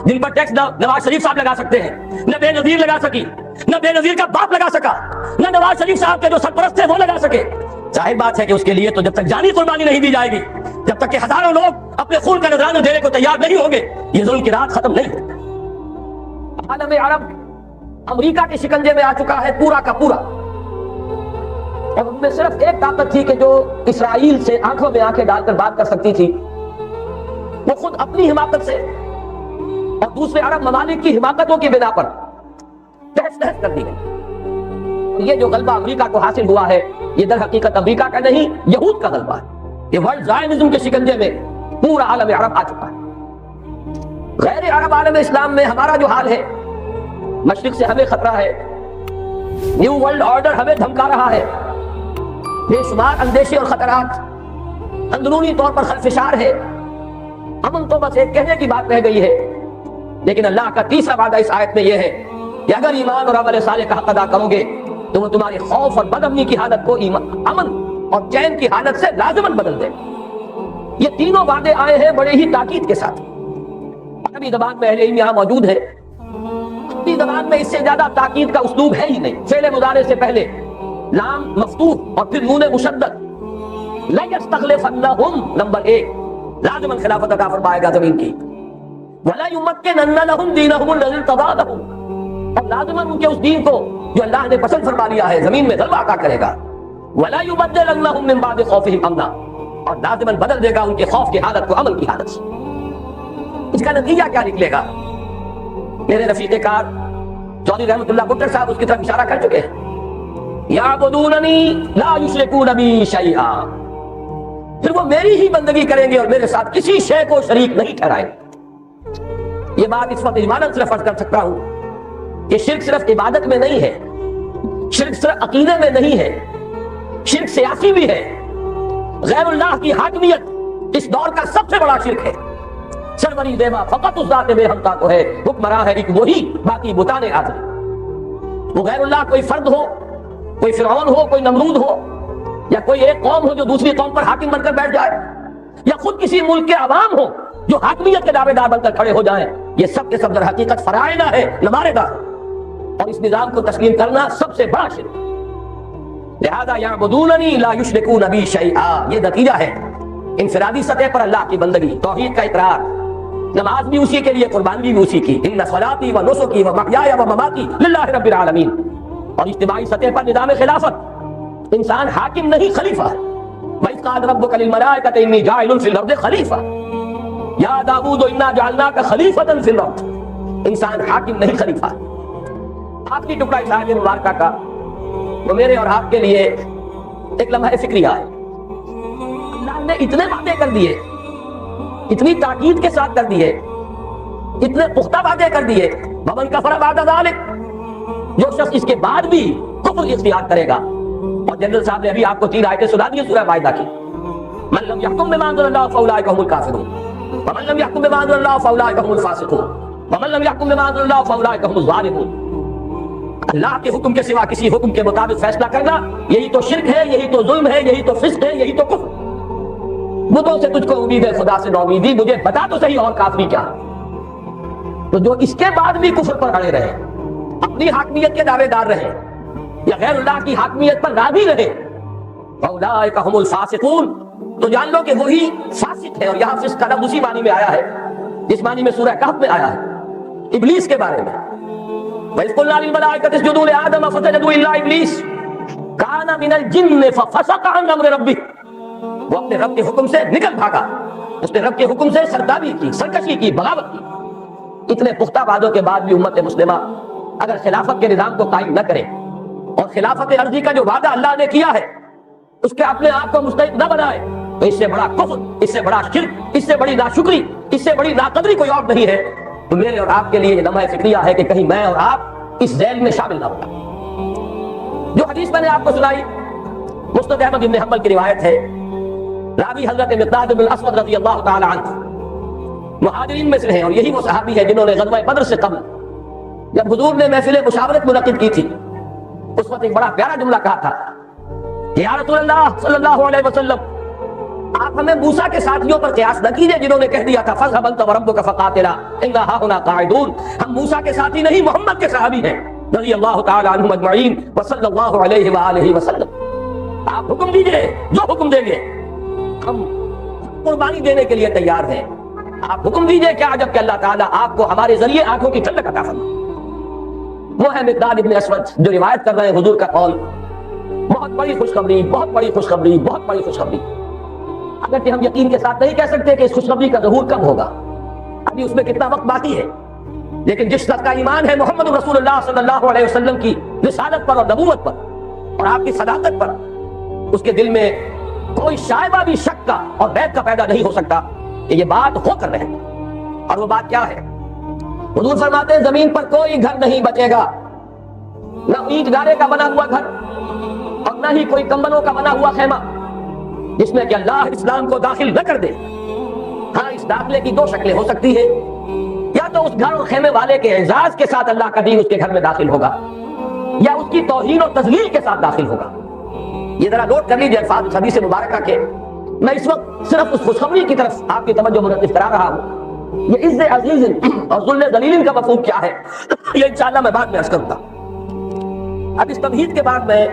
جن پر ٹیکس نواز شریف صاحب لگا سکتے ہیں، نہ بے نظیر لگا سکی، نہ بے نظیر کا باپ لگا سکا، نہ نواز شریف صاحب کے جو سرپرست تھے وہ لگا سکے۔ ظاہر بات ہے کہ اس کے لیے تو جب تک جانی قربانی نہیں دی جائے گی، جب تک کہ ہزاروں لوگ اپنے خون کا نذرانہ دینے کو تیار نہیں ہوں گے، یہ ظلم کی رات ختم نہیں ہوگی۔ عالم عرب امریکہ کے شکنجے میں آ چکا ہے پورا کا پورا، اور ان میں صرف ایک طاقت تھی کہ جو اسرائیل سے آنکھوں میں آنکھیں ڈال کر بات کر سکتی تھی، وہ خود اپنی حماقت سے اور دوسرے عرب ممالک کی حماقتوں کی بنا پر تہس نہس کر دی گئی۔ یہ جو غلبہ امریکہ کو حاصل ہوا ہے، یہ در حقیقت امریکہ کا نہیں، یہود کا غلبہ ہے۔ یہ ورلڈ زائنزم کے شکنجے میں پورا عالم عرب آ چکا ہے۔ غیر عرب عالم اسلام میں ہمارا جو حال ہے، مشرق سے ہمیں خطرہ ہے، نیو ورلڈ آرڈر ہمیں دھمکا رہا ہے، بے شمار اندیشے اور خطرات، اندرونی طور پر خلفشار ہے۔ امن تو بس ایک کہنے کی بات رہ گئی ہے، لیکن اللہ کا تیسرا وعدہ اس آیت میں یہ ہے کہ اگر ایمان اور عمل صالح کا حق ادا کرو گے تو وہ تمہاری خوف اور بدامنی کی حالت کو امن اور چین کی حالت سے لازماً بدل دے۔ یہ تینوں وعدے آئے ہیں بڑے ہی تاکید کے ساتھ۔ عربی زبان میں اہل علم یہاں موجود ہے، عربی زبان میں اس سے زیادہ تاکید کا اسلوب ہے ہی نہیں۔ فعل مضارع سے پہلے لام مفتوح اور پھر نون مشدد، لَيَسْتَخْلِفَنَّهُمْ نمبر 1 لازماً خلافت عطا فرمائے گا زمین کی، وَلَا يُمَكِّنَنَّ لَهُمْ دِينَهُمُ الَّذِي ارْتَضَىٰ لَهُمْ، اور لازماً ان کے اس دین کو جو اللہ نے پسند فرما لیا ہے زمین میں غلبہ عطا کرے گا۔ وَلَا يُبَدِّلَنَّهُمْ مِن بَعْدِ خَوْفِهِمْ أَمْنًا، اور لازماً بدل دے گا ان کے خوف کی حالت کو امن کی حالت سے۔ اس کا نتیجہ کیا نکلے گا؟ میرے رفیق کار چودھری رحمت اللہ بٹر صاحب اس کی طرف اشارہ کر چکے ہیں، یعبدوننی لا یشرکون بی شیئا، پھر وہ میری ہی بندگی کریں گے اور میرے ساتھ کسی شے کو شریک نہیں ٹھہرائیں گے۔ یہ بات اس وقت اجمالاً صرف عرض کر سکتا ہوں کہ شرک صرف عبادت میں نہیں ہے، شرک صرف عقیدے میں نہیں ہے، شرک سیاسی بھی ہے۔ غیر اللہ کی حاکمیت اس دور کا سب سے بڑا شرک ہے۔ سروری دیوا فقط اس ذات بے ہمتا کو ہے، حکمراں ہے ایک وہی، باقی بتانے آدمی۔ وہ غیر اللہ کوئی فرد ہو، کوئی فرعون ہو، کوئی نمرود ہو، یا کوئی ایک قوم ہو جو دوسری قوم پر حاکم بن کر بیٹھ جائے، یا خود کسی ملک کے عوام ہو جو حاکمیت کے دعوے دار بن کر کھڑے ہو جائیں، یہ سب کے سب در حقیقت فرائض ہے، نماردہ، اور اس نظام کو تسلیم کرنا سب سے بڑا شرک۔ لہذا یعبدوننی لا یشرکون بی شیئا، یہ نتیجہ ہے انفرادی سطح پر اللہ کی بندگی، توحید کا اقرار، نماز بھی اسی کے لیے، قربانی بھی اسی کی، ان صلاتی و نسکی و محیای و مماتی للہ رب العالمین، اور اجتماعی سطح پر نظام خلافت، انسان حاکم نہیں خلیفہ ہے۔ وَإِذْ قَالَ رَبُّكَ لِلْمَلَائِكَةِ إِنِّي جَاعِلٌ فِي الْأَرْضِ خَلِيفَةً يَا دَاوُودُ إِنَّا جَعَلْنَاكَ خَلِيفَةً فِي الْأَرْضِ، انسان حاکم نہیں خلیفہ ہے۔ آخری ٹکڑا اس آیت مبارکہ کا وہ میرے اور آپ کے لیے ایک لمحہ فکریہ ہے۔ اللہ نے اتنے وعدے کر دیے، اتنی تاکید کے ساتھ کر دیے، اتنے پختہ وعدے کر دیے، وَمَنْ كَفَرَ بَعْدَ ذَلِكَ، جو شخص اس کے بعد بھی کفر اختیار کرے گا۔ اور جنرل صاحب نے ابھی آپ کو 3 آیتیں سنا دی سورہ مائدہ کی، مَن لَمْ يَحْكُم بِمَا أَنزَلَ اللَّهُ فَأُولَٰئِكَ هُمُ الْكَافِرُونَ وَمَن لَمْ يَحْكُم بِمَا أَنزَلَ اللَّهُ فَأُولَٰئِكَ هُمُ الْفَاسِقُونَ وَمَن لَمْ يَحْكُم بِمَا أَنزَلَ اللَّهُ فَأُولَٰئِكَ هُمُ الظَّالِمُونَ۔ اللہ کے حکم کے سوا کسی حکم کے مطابق فیصلہ کرنا، یہی تو شرک ہے، یہی تو ظلم ہے، یہی تو فسق ہے، یہی تو کفر۔ بتوں سے تجھ کو امید ہے، خدا سے ناامیدی، مجھے بتا تو صحیح اور کافری کیا۔ تو جو اس کے بعد بھی کفر پر اڑے رہے، اپنی حاکمیت کے دعوے دار رہے، یا غیر اللہ کی حاکمیت پر راضی رہے، اولئک هم الفاسقون، تو جان لو کہ وہی فاسق ہے۔ اور یہاں فسق کا لفظ اسی معنی میں آیا ہے جس معنی میں سورہ کہف میں آیا ہے، ابلیس کے بارے میں۔ وَإِذْ قُلْنَا لِلْمَلَائِكَةِ اسْجُدُوا لِآدَمَ فَسَجَدُوا إِلَّا إِبْلِيسَ كَانَ مِنَ الْجِنِّ فَفَسَقَ عَنْ أَمْرِ رَبِّهِ، وہ اپنے رب کے حکم سے نکل بھاگا، اس نے رب کے حکم سے سرداری کی، سرکشی کی، بغاوت کی۔ اتنے پختہ وعدوں کے بعد بھی امت مسلمہ اگر خلافت کے نظام کو قائم نہ کرے اور خلافت عرضی کا جو وعدہ اللہ نے کیا ہے اس کے اپنے آپ کو مستحق نہ بنائے، تو اس سے بڑا کفر، اس سے بڑا شرک، اس سے بڑی ناشکری، اس سے بڑی ناقدری کوئی اور نہیں ہے۔ تو میرے اور آپ کے لیے یہ لمحہ فکریہ ہے کہ کہیں میں اور آپ اس ذیل میں شامل نہ ہوں۔ جو حدیث میں نے آپ کو سنائی مسند احمد بن حنبل کی روایت ہے، راوی حضرت مقداد بن الاسود رضی اللہ تعالی عنہ مہاجرین میں سے ہیں، اور یہی وہ صحابی ہے جنہوں نے غزوہ بدر سے قبل جب حضور نے محفل مشاورت منعقد کی تھی، اس وقت ایک بڑا پیارا جملہ کہا تھا، یا رسول اللہ صلی اللہ علیہ وسلم آپ ہمیں موسیٰ کے ساتھیوں پر قیاس نہ کیجئے جنہوں نے کہہ دیا تھا فَاذْهَبْ أَنْتَ وَرَبُّكَ فَقَاتِلَا إِنَّا هَاهُنَا قَاعِدُونَ. ہم موسیٰ کے ساتھی نہیں، محمد کے صحابی ہیں رضی اللہ تعالی عنہم اجمعین وصلی اللہ علیہ وآلہ وسلم. آپ حکم دیجئے، جو حکم دیں گے ہم قربانی دینے کے لیے تیار ہیں. آپ حکم دیجئے کیا عجب کہ اللہ تعالیٰ آپ کو ہمارے ذریعے آنکھوں کی ٹھنڈک عطا فرمائے. وہ ہے مقداد ابن اسود جو روایت کر رہے ہیں حضور کا قول. بہت بڑی خوشخبری، بہت بڑی خوشخبری، بہت بڑی خوشخبری. اگرچہ ہم یقین کے ساتھ نہیں کہہ سکتے کہ اس خوشخبری کا ظہور کب ہوگا، ابھی اس میں کتنا وقت باقی ہے، لیکن جس شخص کا ایمان ہے محمد رسول اللہ صلی اللہ علیہ وسلم کی رسالت پر اور نبوت پر اور آپ کی صداقت پر، اس کے دل میں کوئی شائبہ بھی شک کا اور ریب کا پیدا نہیں ہو سکتا کہ یہ بات ہو کر رہے. اور وہ بات کیا ہے؟ حضور فرماتے ہیں زمین پر کوئی گھر نہیں بچے گا، نہ اینٹ گارے کا بنا ہوا گھر اور نہ ہی کوئی کمبلوں کا بنا ہوا خیمہ جس میں کہ اللہ اسلام کو داخل نہ کر دے. ہاں، اس داخلے کی دو شکلیں ہو سکتی ہیں، یا تو اس گھر اور خیمے والے کے اعزاز کے ساتھ اللہ کا دین اس کے گھر میں داخل ہوگا، یا اس کی توہین اور تذلیل کے ساتھ داخل ہوگا. یہ ذرا نوٹ کر لیجیے الفاظ اس حدیث مبارکہ کے. میں اس وقت صرف اس خوشخبری کی طرف آپ کی توجہ منعکس کرا رہا ہوں. یہ عز عزیز اور ذل ذلیل کا مفہوم کیا ہے یہ انشاءاللہ میں بعد میں عرض کروں گا. اب اس تمہید کے بعد میں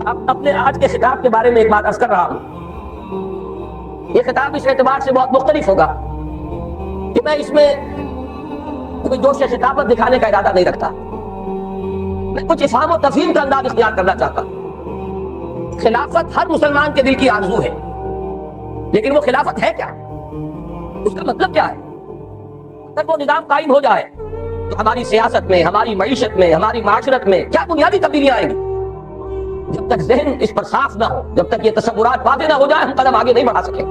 اب اپنے آج کے خطاب کے بارے میں ایک بات عرض کر رہا ہوں. یہ خطاب اس اعتبار سے بہت مختلف ہوگا کہ میں اس میں کوئی جوش خطابت دکھانے کا ارادہ نہیں رکھتا. میں کچھ افہام و تفہیم کا انداز اختیار کرنا چاہتا ہوں. خلافت ہر مسلمان کے دل کی آرزو ہے، لیکن وہ خلافت ہے کیا؟ اس کا مطلب کیا ہے؟ اگر وہ نظام قائم ہو جائے تو ہماری سیاست میں، ہماری معیشت میں، ہماری معاشرت میں کیا بنیادی تبدیلیاں آئیں گی؟ جب تک ذہن اس پر صاف نہ ہو، جب تک یہ تصورات واضح نہ ہو جائے، ہم قدم آگے نہیں بڑھا سکیں.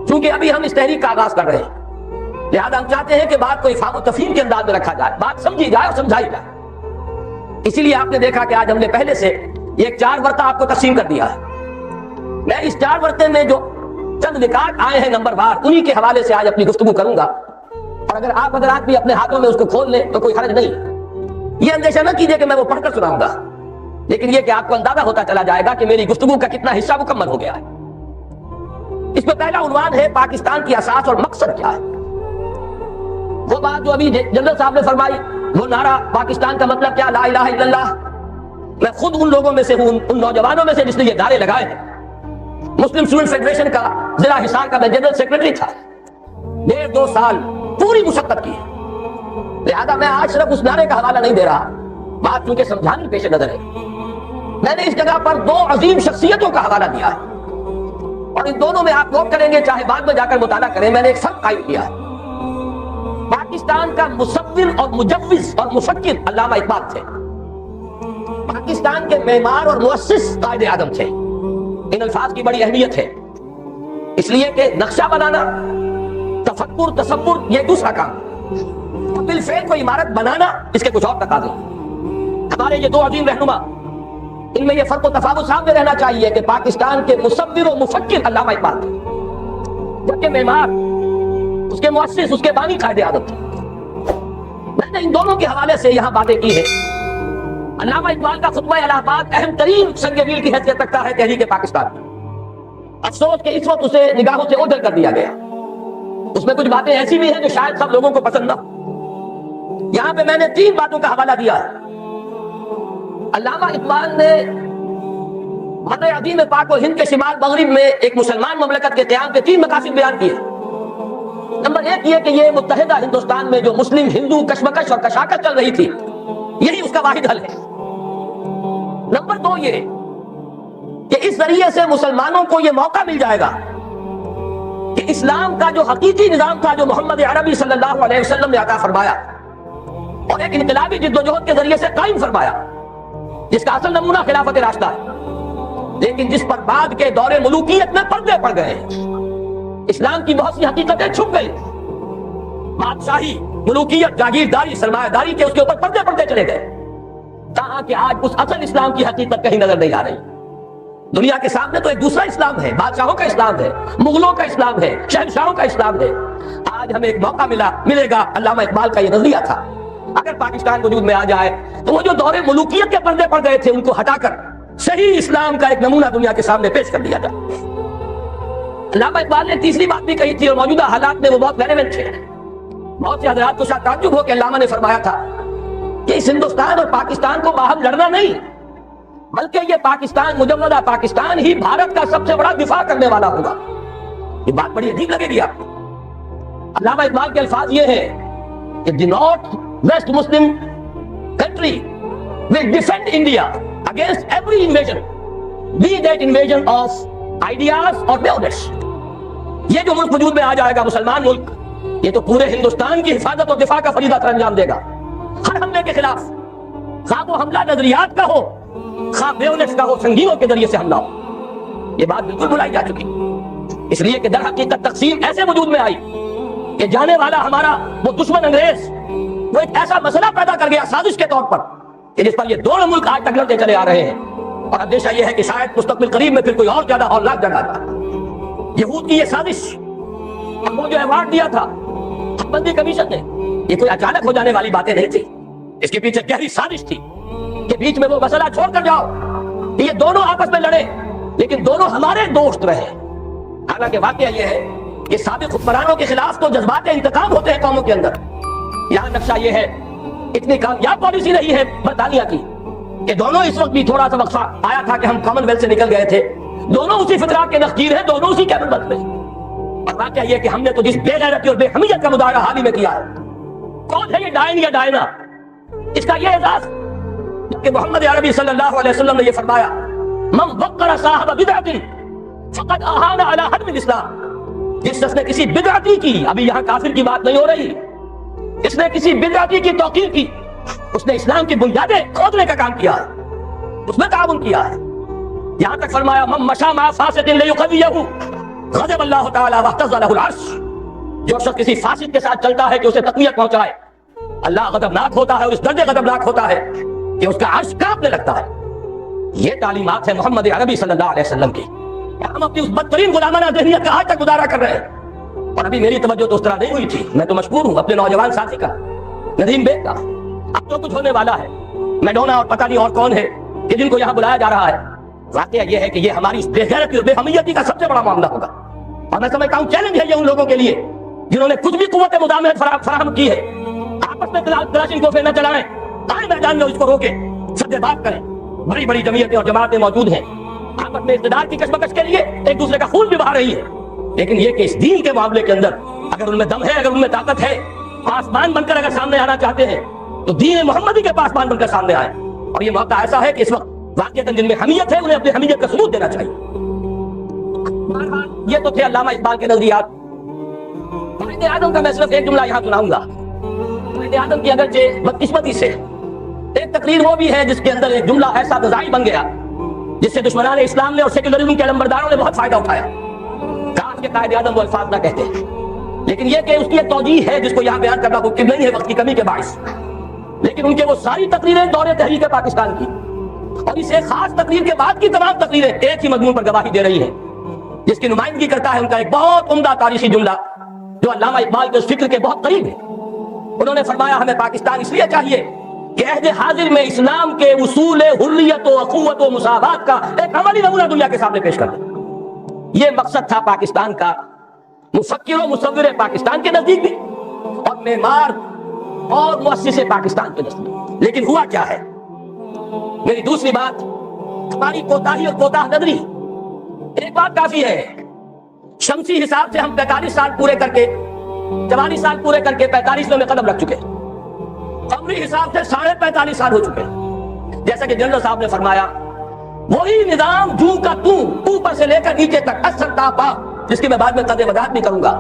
چونکہ ابھی ہم اس تحریک کا آغاز کر رہے ہیں، لہذا ہم چاہتے ہیں کہ بات کو افہام و تفہیم کے انداز میں رکھا جائے، بات سمجھی جائے اور سمجھائی جائے. اسی لیے آپ نے دیکھا کہ آج ہم نے پہلے سے ایک 4 ورقہ آپ کو تقسیم کر دیا ہے. میں اس 4 ورقے میں جو چند نکات آئے ہیں نمبر وار، انہی کے حوالے سے آج اپنی گفتگو کروں گا. اور اگر آپ حضرات بھی اپنے ہاتھوں میں اس کو کھول لیں تو کوئی حرج نہیں. یہ اندیشہ نہ کیجئے کہ میں وہ پڑھ کر سناؤں گا، لیکن یہ کہ آپ کو اندازہ ہوتا چلا جائے گا کہ میری گفتگو کا کتنا حصہ مکمل ہو گیا ہے. اس میں پہلا عنوان ہے پاکستان کی اساس اور مقصد کیا ہے. وہ بات جو ابھی جنرل صاحب نے فرمائی، وہ نعرہ پاکستان کا مطلب کیا، لا الہ الا اللہ. میں خود ان لوگوں میں سے ہوں، ان نوجوانوں میں سے جس نے یہ نعرے لگائے ہیں. مسلم اسٹوڈنٹ فیڈریشن کا ضلع حصار کا میں جنرل سیکرٹری تھا. 1.5-2 سال پوری مشقت کی. لہذا میں آج صرف اس نعرے کا حوالہ نہیں دے رہا، بات چونکہ سمجھانے پیش نظر ہے. میں نے اس جگہ پر 2 عظیم شخصیتوں کا حوالہ دیا ہے، اور ان دونوں میں آپ نوٹ کریں گے، چاہے بعد میں جا کر مطالعہ کریں، میں نے ایک فرق قائم کیا ہے. پاکستان کا مصور اور مجوز اور مفکر علامہ اقبال تھے. پاکستان کے معمار اور مؤسس قائد اعظم تھے. ان الفاظ کی بڑی اہمیت ہے، اس لیے کہ نقشہ بنانا، تفکر، تصور یہ دوسرا کام، بالفعل کوئی عمارت بنانا اس کے کچھ اور تقاضے. ہمارے یہ 2 عظیم رہنما، ان میں یہ فرق و تفاوت سامنے رہنا چاہیے کہ پاکستان کے مصور و مفکر علامہ اقبال تھے، جبکہ معمار، اس کے مؤسس، اس کے بانی قائد اعظم تھے. میں نے ان دونوں کے حوالے سے یہاں باتیں کی ہیں. علامہ اقبال کا خطبہ الہ آباد اہم ترین سنگ میل کی حیثیت رکھتا ہے تحریک پاکستان. افسوس کہ اس وقت اسے نگاہوں سے اوجھل کر دیا گیا. اس میں کچھ باتیں ایسی بھی ہیں جو شاید سب لوگوں کو پسند نہ ہو. یہاں پہ میں نے 3 باتوں کا حوالہ دیا ہے. علامہ اقبال نے بر عظیم پاک و ہند کے شمال مغرب میں ایک مسلمان مملکت کے قیام کے 3 مقاصد بیان کیے. نمبر 1 یہ کہ یہ متحدہ ہندوستان میں جو مسلم ہندو کشمکش اور کشاکش چل رہی تھی، یہی اس کا واحد حل ہے. نمبر 2 یہ کہ اس ذریعے سے مسلمانوں کو یہ موقع مل جائے گا کہ اسلام کا جو حقیقی نظام تھا، جو محمد عربی صلی اللہ علیہ وسلم نے عطا فرمایا اور ایک انقلابی جدوجہد کے ذریعے سے قائم فرمایا، جس کا اصل نمونہ خلافت راشدہ ہے، لیکن جس پر بعد کے دور ملوکیت میں پردے پڑ گئے. اسلام کی بہت سی حقیقتیں چھپ گئی. بادشاہی، ملوکیت، جاگیرداری، سرمایہ داری کے اس کے اوپر پردے پڑتے چلے گئے، تاہا کہ آج اس اصل اسلام کی حقیقت کہیں نظر نہیں آ رہی. دنیا کے سامنے تو ایک دوسرا اسلام ہے، بادشاہوں کا اسلام ہے، مغلوں کا اسلام ہے، شہنشاہوں کا اسلام ہے. آج ہمیں ایک موقع ملے گا. علامہ اقبال کا یہ نظریہ تھا، اگر پاکستان وجود میں آ جائے تو وہ جو دور ملوکیت کے پردے پڑ گئے تھے ان کو ہٹا کر صحیح اسلام کا ایک نمونہ دنیا کے سامنے پیش کر دیا جائے. علامہ اقبال نے تیسری بات بھی کہی تھی اور موجودہ حالات میں وہ بہت ریلیونٹ ہے. بہت سے حضرات کو شاید تعجب ہو کہ علامہ نے فرمایا تھا کہ اس ہندوستان اور پاکستان کو باہم لڑنا نہیں، بلکہ یہ پاکستان، مجمدہ پاکستان ہی بھارت کا سب سے بڑا دفاع کرنے والا ہوگا. یہ بات بڑی عجیب لگے گی آپ کو. علامہ اقبال کے الفاظ یہ ہیں کہ دی نارتھ ویسٹ مسلم country will defend India against every invasion, be that invasion of ideas or buildings. یہ جو ملک وجود میں آ جائے گا مسلمان ملک، یہ تو پورے ہندوستان کی حفاظت اور دفاع کا فریضہ سر انجام دے گا. ہر حملے کے خلاف، خواہ وہ حملہ نظریات کا ہو، خواہ بیونٹس کا ہو، سنگینوں کے ذریعے سے حملہ ہو. یہ بات بالکل بھلائی جا چکی، اس لیے کہ در حقیقت تقسیم ایسے وجود میں آئی کہ جانے والا ہمارا وہ دشمن انگریز وہ ایک ایسا مسئلہ پیدا کر گیا سازش کے طور پر کہ جس پر یہ دونوں ملک آج تک لڑتے چلے آ رہے ہیں. اور اندیشہ یہ ہے کہ شاید مستقبل قریب میں پھر کوئی اور زیادہ اور لاکھ جگہ تھا. یہود کی یہ سازش، اب وہ جو ایوارڈ دیا تھا حق بندی کمیشن نے، یہ کوئی اچانک ہو جانے والی باتیں نہیں تھی. اس کے پیچھے گہری سازش تھی کہ بیچ میں وہ مسئلہ چھوڑ کر جاؤ، یہ دونوں آپس میں لڑے لیکن دونوں ہمارے دوست رہے. حالانکہ واقعہ یہ ہے کہ سابق حکمرانوں کے خلاف تو جذبات انتقام ہوتے ہیں قوموں کے اندر. یہاں نقشہ یہ ہے، اتنی کامیاب پالیسی رہی ہے برطانیہ کی کہ دونوں اس وقت بھی تھوڑا سا وقفہ آیا تھا کہ ہم کامن ویلتھ سے نکل گئے تھے، دونوں اسی فطرات کے نخجیر ہیں، دونوں اسی کیبن بند میں. اور واقعہ یہ کہ ہم نے تو جس بے غیرتی اور بے حمیت کا مظاہرہ حال ہی میں کیا ہے. کون ہے یہ ڈائن یا ڈائنا؟ اس کا یہ اعزاز کہ محمد عربی صلی اللہ علیہ وسلم نے یہ فرمایا، من وقر صاحب بدعت فقد اہان علی حرب الاسلام. جس شخص نے کسی بدعتی کی، ابھی یہاں کافر کی بات نہیں ہو رہی، اس نے کسی بدعتی کی توقیر کی، اس نے اسلام کی بنیادیں کھودنے کا کام کیا ہے، اس میں تعاون کیا ہے. یہاں تک فرمایا من مشى مع فاسق ليقويه غضب اللہ تعالی واهتز له العرش. جو شخص کسی فاسق کے ساتھ چلتا ہے کہ اسے تقویت پہنچائے، اللہ غضبناک ہوتا ہے اور اس درجے غضبناک ہوتا ہے کہ اس کا عرش کانپنے لگتا ہے. یہ تعلیمات ہے محمد عربی صلی اللہ علیہ وسلم کی. ہم اپنی اس بدترین غلامانہ ذہنیت کا آج تک گزارا کر رہے ہیں. اور ابھی میری توجہ تو اس طرح نہیں ہوئی تھی. میں تو مشکور ہوں اپنے نوجوان ساتھی کا، ندیم بیگ کا. اب تو کچھ ہونے والا ہے، میڈونا اور پتہ نہیں اور کون ہے کہ جن کو یہاں بلایا جا رہا ہے. واقعہ یہ ہے کہ یہ ہماری بے غیرتی اور بے حمیتی کا سب سے بڑا معاملہ ہوگا. اور میں سمجھتا ہوں چیلنج ہے یہ ان لوگوں کے لیے جنہوں نے کچھ بھی قوت مدافعت فراہم کی ہے. آپس میں کلاشنکوف نہ چلائیں، آئے میدان میں اس کو روکیں، سب بات کریں. بڑی بڑی جمعیتیں اور جماعتیں موجود ہیں، آپس میں اقتدار کی کشمکش کے لیے ایک دوسرے کا خون بھی بہا رہی ہے. لیکن یہ کہ اس دین کے معاملے کے اندر اگر ان میں دم ہے، اگر ان میں طاقت ہے، پاسبان بن کر اگر سامنے آنا چاہتے ہیں تو دین محمدی کے پاسبان بن کر سامنے آئے. اور یہ موقع ایسا ہے کہ اس وقت واقعتاً جن میں حمیت ہے انہیں اپنی حمیت کا ثبوت دینا چاہیے. یہ تو تھے علامہ اقبال کے نظریات. قائد اعظم کا میں صرف ایک جملہ یہاں سناؤں گا. قائد اعظم کی اگرچہ بدقسمتی سے ایک تقریر وہ بھی ہے جس کے اندر ایک جملہ ایسا فضائی بن گیا جس سے دشمنان اسلام نے اور سیکولرزم کے علمبرداروں نے بہت فائدہ اٹھایا. کاش کہ قائد اعظم وہ الفاظ نہ کہتے، لیکن یہ کہ اس کی ایک توجیہ ہے جس کو یہاں بیان کرنا ممکن نہیں ہے وقت کی کمی کے باعث. لیکن ان کے وہ ساری تقریریں دور تحریک پاکستان کی اور اس ایک خاص تقریر کے بعد کی تمام تقریریں ایک ہی مضمون پر گواہی دے رہی ہیں، جس کی نمائندگی کرتا ہے ان کا ایک بہت عمدہ تاریخی جملہ جو علامہ اقبال کے اس فکر کے بہت قریب ہے. انہوں نے فرمایا ہمیں پاکستان اس لیے چاہیے کہ عہد حاضر میں اسلام کے اصول حریت و اخوت و مساوات کا ایک عملی نمونہ دنیا کے سامنے پیش کر دیں. یہ مقصد تھا پاکستان کا، مفکر و مصور پاکستان کے نزدیک بھی اور معمار اور مؤسس پاکستان کے نزدیک. لیکن ہوا کیا ہے؟ میری دوسری بات، ہماری کوتاہی اور کوتاہ نظری. ایک بات کافی ہے، شمسی حساب سے ہم 45 سال پورے کر کے 44 سال پورے کر کے 45 میں قدم رکھ چکے، قمری حساب سے 45.5 سال ہو چکے. جیسا کہ جنرل صاحب نے فرمایا، وہی نظام جو کا تو اوپر سے لے کر نیچے تک اثر تا پا، جس کی میں بعد میں قدر وضاحت بھی کروں گا.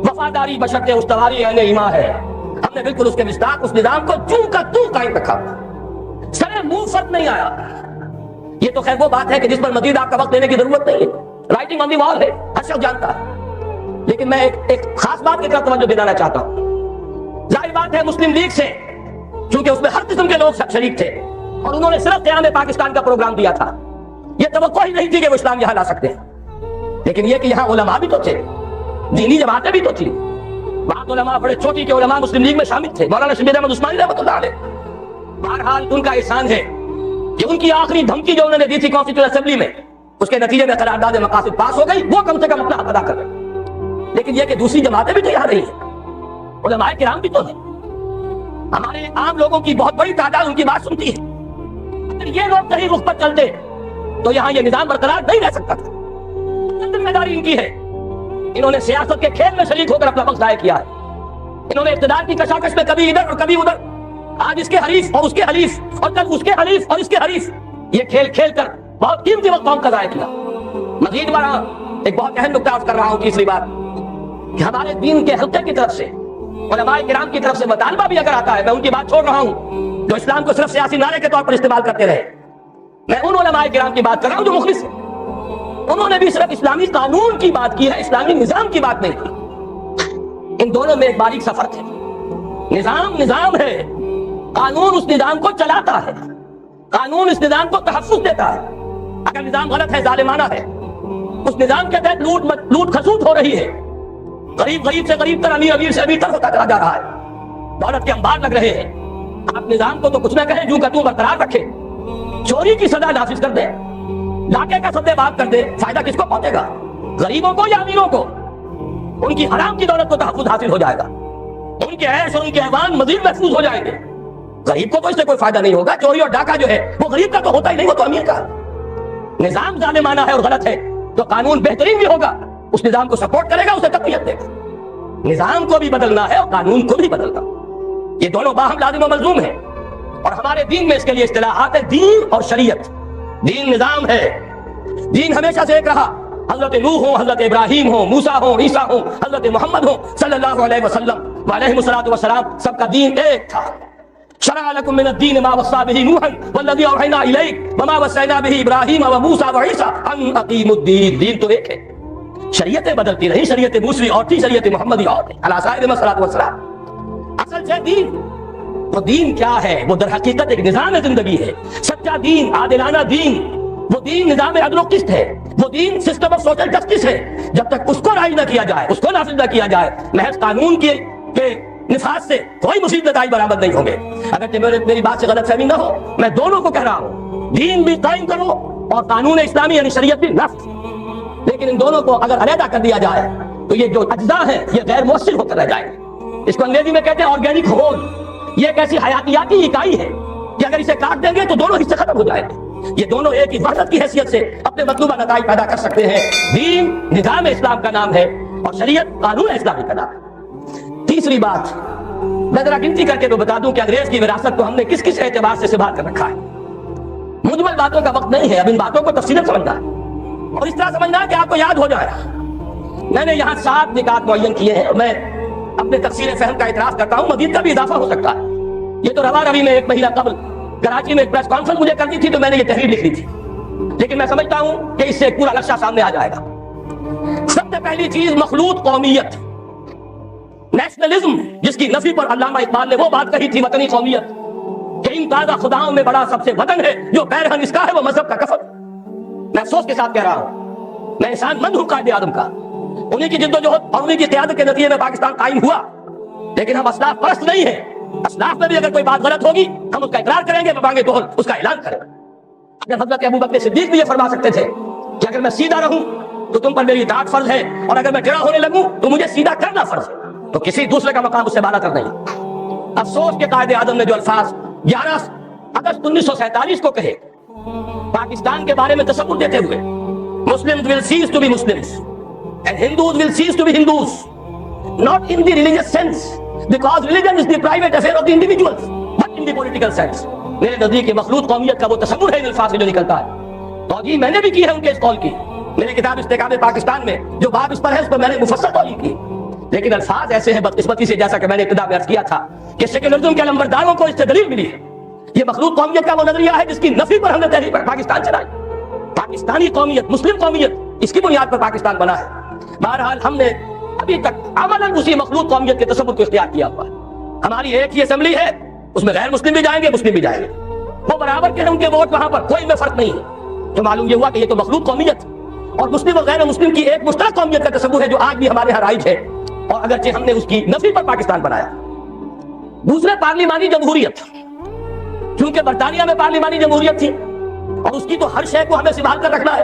وفاداری بشرط استواری اہل ایمان ہے. ہم نے بالکل اس کے مصداق اس نظام کو جو کا تو قائم رکھا، سرے منہ فرق نہیں آیا. یہ تو خیر وہ بات ہے کہ جس پر مزید آپ کا وقت دینے کی ضرورت نہیں ہے، رائٹنگ آن دی وال ہے، ہر شخص جانتا ہے. لیکن میں ایک خاص بات کی طرف توجہ دلانا چاہتا ہوں. ظاہر بات ہے مسلم لیگ سے چونکہ اس میں ہر قسم کے لوگ شریک تھے اور انہوں نے صرف قیام پاکستان کا پروگرام دیا تھا، یہ توقع ہی نہیں تھی کہ وہ اسلام یہاں لا سکتے ہیں. لیکن یہ کہ یہاں علماء بھی تو تھے، دینی جماعتیں بھی تو تھی. بعض علماء بڑے چوٹی کے علماء مسلم لیگ میں شامل تھے، مولانا شبیر احمد عثمانی رحمۃ اللہ علیہ. بہرحال ان کا احسان ہے کہ ان کی آخری دھمکی جو انہوں نے دی تھی کانسٹیٹیوشن اسمبلی میں اس کے نتیجے میں قرارداد مقاصد پاس ہو گئی، وہ کم سے کم اپنا حق ادا کر گئے۔ لیکن یہ کہ دوسری جماعتیں بھی تو یہاں رہی ہیں، علماء کرام بھی تو ہیں، ہمارے عام لوگوں کی بہت بڑی تعداد ان کی بات سنتی ہے۔ اگر یہ لوگ صحیح رخ پر چلتے تو یہاں یہ نظام برقرار نہیں رہ سکتا تھا۔ ذمہ داری ان کی ہے، انہوں نے سیاست کے کھیل میں شریک ہو کر اپنا وقت ضائع کیا ہے، انہوں نے اقتدار کی کشاکش میں کبھی ادھر اور کبھی ادھر، آج اس کے حریف اور اس کے حریف اور کل اس کے حریف اور اس کے حریف، یہ کھیل کھیل کر بہت قیمتی وقت قوم کا ضائع کیا۔ مزید بڑا ایک بہت اہم نکتہ عرض کر رہا ہوں، تیسری بات کہ ہمارے دین کے حلقے کی طرف سے، علماء کرام کی طرف سے مطالبہ بھی اگر آتا ہے، میں ان کی بات چھوڑ رہا ہوں جو اسلام کو صرف سیاسی نعرے کے طور پر استعمال کرتے رہے، میں ان علماء کرام کی بات کر رہا ہوں جو مخلص ہیں۔ انہوں نے بھی صرف اسلامی قانون کی بات کی ہے، اسلامی نظام کی بات نہیں کی۔ ان دونوں میں ایک باریک سا فرق ہے۔ نظام نظام ہے، قانون اس نظام کو چلاتا ہے، قانون اس نظام کو تحفظ دیتا ہے۔ اگر نظام غلط ہے، ظالمانہ ہے، اس نظام کے تحت لوٹ کھسوٹ ہو رہی ہے، غریب غریب سے غریب تر، امیر امیر سے امیر تر ہوتا چلا جا رہا ہے، دولت کے انبار لگ رہے ہیں، آپ نظام کو تو کچھ نہ کہیں، جو کا توں برقرار رکھے، چوری کی سزا نافذ کر دے، ڈاکے کا سدے بات کر دے، فائدہ کس کو پہنچے گا؟ غریبوں کو یا امیروں کو؟ ان کی حرام کی دولت کو تحفظ حاصل ہو جائے گا، ان کے عیش اور ان کے ایوان مزید محفوظ ہو جائیں گے، غریب کو تو اس سے کوئی فائدہ نہیں ہوگا۔ چوری اور ڈاکہ جو ہے وہ غریب کا تو ہوتا ہی نہیں، وہ تو امیر کا۔ نظام ظالمانہ ہے اور غلط ہے تو قانون بہترین بھی ہوگا، اس نظام کو سپورٹ کرے گا، اسے تقویت دے گا۔ نظام کو بھی بدلنا ہے اور قانون کو بھی بدلنا، یہ دونوں باہم لازم و ملزوم ہیں۔ اور ہمارے دین میں اس کے لیے اصطلاحات ہے، دین اور شریعت۔ دین نظام ہے، دین ہمیشہ سے ایک رہا، حضرت نوح ہوں، حضرت ابراہیم ہوں، موسیٰ ہوں، عیسیٰ ہوں، حضرت محمد ہوں صلی اللہ علیہ وسلم وعلیہ الصلوۃ والسلام، سب کا دین ایک تھا۔ شرع لكم من الدين ما وصى به نوحا والذي اوحينا اليك وما وصينا به ابراهيم وموسى وعيسى ان اقيموا الدين، دین تو ایک ہے۔ شریعتیں بدلتی رہی، شریعت موسوی اور تھی، شریعت محمدی اور تھی، علی سائر الصلوۃ والسلام۔ اصل سے دین، وہ دین کیا ہے؟ وہ در حقیقت ایک نظام زندگی ہے، سچا دین، عادلانہ دین، وہ دین نظام عدل و قسط ہے، وہ دین سسٹم آف سوشل جسٹس ہے۔ جب تک اس کو رائج نہ کیا جائے، اس کو نافذ نہ کیا جائے، محض قانون کے نفاذ سے کوئی مصیبت نتائج برآمد نہیں ہوں گے۔ اگر میری بات سے غلط فہمی نہ ہو، میں دونوں کو کہہ رہا ہوں، دین بھی قائم کرو اور قانون اسلامی یعنی شریعت بھی نافذ، لیکن ان دونوں کو اگر علیحدہ کر دیا جائے تو یہ جو اجزاء ہیں یہ غیر مؤثر ہو کر رہ جائیں گے۔ اس کو انگریزی میں کہتے ہیں آرگینک ہول، یہ ایک ایسی حیاتیاتی اکائی ہے کہ اگر اسے کاٹ دیں گے تو دونوں حصے ختم ہو جائیں گے۔ یہ دونوں ایک ہی وحدت کی حیثیت سے اپنے مطلوبہ نتائج پیدا کر سکتے ہیں۔ دین نظام اسلام کا نام ہے اور شریعت قانون اسلامی کا نام ہے۔ تیسری بات میں ذرا گنتی کر کے تو بتا دوں کہ انگریز کی وراثت کو ہم نے کس کس اعتبار سے سنبھال کر رکھا ہے۔ مجمل باتوں کا وقت نہیں ہے، اب ان باتوں کو تفصیلاً سمجھنا ہے اور اس طرح سمجھنا ہے کہ آپ کو یاد ہو جائے۔ میں نے یہاں 7 نکات معین کیے ہیں اور میں اپنے تفصیل فہم کا اعتراف کرتا ہوں، مزید کا بھی اضافہ ہو سکتا ہے۔ یہ تو رواں روی میں 1 مہینہ قبل کراچی میں ایک پریس کانفرنس مجھے کرنی تھی تو میں نے یہ تحریر لکھ لی تھی، لیکن میں سمجھتا ہوں کہ اس سے پورا نقشہ سامنے آ جائے گا۔ سب سے پہلی چیز مخلوط قومیت، نیشنلزم، جس کی نفی پر علامہ اقبال نے وہ بات کہی تھی، وطنی قومیت، کہ ان تازہ خداؤں میں بڑا سب سے وطن ہے، جو پیرہن اس کا ہے وہ مذہب کا کفن۔ میں افسوس کے ساتھ کہہ رہا ہوں، میں انسان مند ہوں قائد اعظم کا، انہیں کی جدوجہد اور انہیں کی قیادت کے نتیجے میں پاکستان قائم ہوا، لیکن ہم اسلاف پرست نہیں ہیں۔ اسلاف میں بھی اگر کوئی بات غلط ہوگی ہم اس کا اقرار کریں گے، بانگے دہل اس کا اعلان کریں گے۔ اگر حضرت ابوبکر صدیق بھی یہ فرما سکتے تھے کہ اگر میں سیدھا رہوں تو تم پر میری اطاعت فرض ہے، اور اگر میں ٹیڑھا ہونے لگوں تو مجھے سیدھا کرنا فرض ہے، تو کسی دوسرے کا مقام اس سے بالا تر نہیں۔ افسوس کے قائد اعظم نے جو الفاظ 11 اگست 1947 کو کہے پاکستان کے بارے میں تصور دیتے ہوئے، Muslims will cease to be Muslims and Hindus will cease to be Hindus, not in the religious sense because religion is the private affair of the individuals, but in the political sense۔ میرے نزدیک یہ مخلوط قومیت کا وہ تصور ہے ان الفاظ سے جو نکلتا ہے، تو جی میں نے بھی کی ہے ان کے اس قول کی، میری کتاب استحکام پاکستان میں جو باب اس پر ہے اس پر میں نے مفصل توضیح کی، لیکن الفاظ ایسے ہیں بدقسمتی سے، جیسا کہ میں نے ابتدا میں عرض کیا تھا کہ سیکولرزم کے لمبرداروں کو اس سے دلیل ملی ہے۔ یہ مخلوط قومیت کا وہ نظریہ ہے جس کی نفی پر ہم نے تحریک پاکستان چلائی۔ پاکستانی قومیت، مسلم قومیت، اس کی بنیاد پر پاکستان بنا ہے۔ بہرحال ہم نے ابھی تک عملاً اسی مخلوط قومیت کے تصور کو اختیار کیا ہوا ہے۔ ہماری ایک ہی اسمبلی ہے، اس میں غیر مسلم بھی جائیں گے، مسلم بھی جائیں گے، وہ برابر کے ہیں، ان کے ووٹ وہاں پر کوئی میں فرق نہیں ہے۔ تو معلوم یہ ہوا کہ یہ تو مخلوط قومیت اور مسلم اور غیر مسلم کی ایک مشترک قومیت کا تصور ہے جو آج بھی ہمارے ہاں رائج ہے، اور اگرچہ ہم نے اس کی نفی پر پاکستان بنایا۔ دوسرے پارلیمانی جمہوریت، چونکہ برطانیہ میں پارلیمانی جمہوریت تھی اور اس کی تو ہر شے کو ہمیں سنبھال کر رکھنا ہے،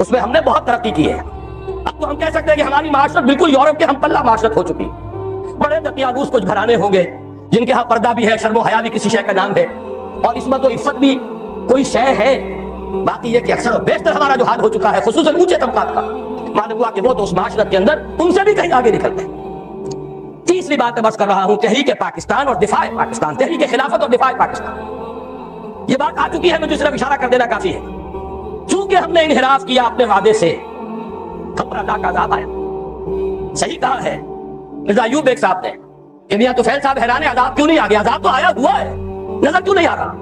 اس میں ہم نے بہت ترقی کی ہے. اب تو ہم کہہ سکتے ہیں کہ ہماری معاشرت بالکل یورپ کے ہم پلہ معاشرت ہو چکی. بڑے دقیانوس کچھ گھرانے ہوں گے جن کے ہاں پردہ بھی ہے, شرم و حیا بھی کسی شے کا نام ہے, اور عصمت و عفت بھی کوئی شے ہے. باقی یہ کہ اکثر و بیشتر ہمارا جو حال ہو چکا ہے خصوصاً اونچے طبقات کا, معلوم ہوا کہ وہ تو اس معاشرت کے اندر ان سے بھی کہیں آگے نکل گئے. تیسری بات میں بس کر رہا ہوں تحریک پاکستان اور دفاع پاکستان, تحریک خلافت اور دفاع پاکستان. یہ بات آ چکی ہے, مجھے صرف اشارہ کر دینا کافی ہے. چونکہ ہم نے انحراف کیا اپنے وعدے سے, ہم پر اللہ کا عذاب آیا. صحیح کہا ہے مرزا ایوب بیگ صاحب نے کہ میاں طفیل صاحب حیران ہے عذاب کیوں نہیں آ گیا. عذاب تو آیا ہوا ہے, نظر کیوں نہیں آ رہا.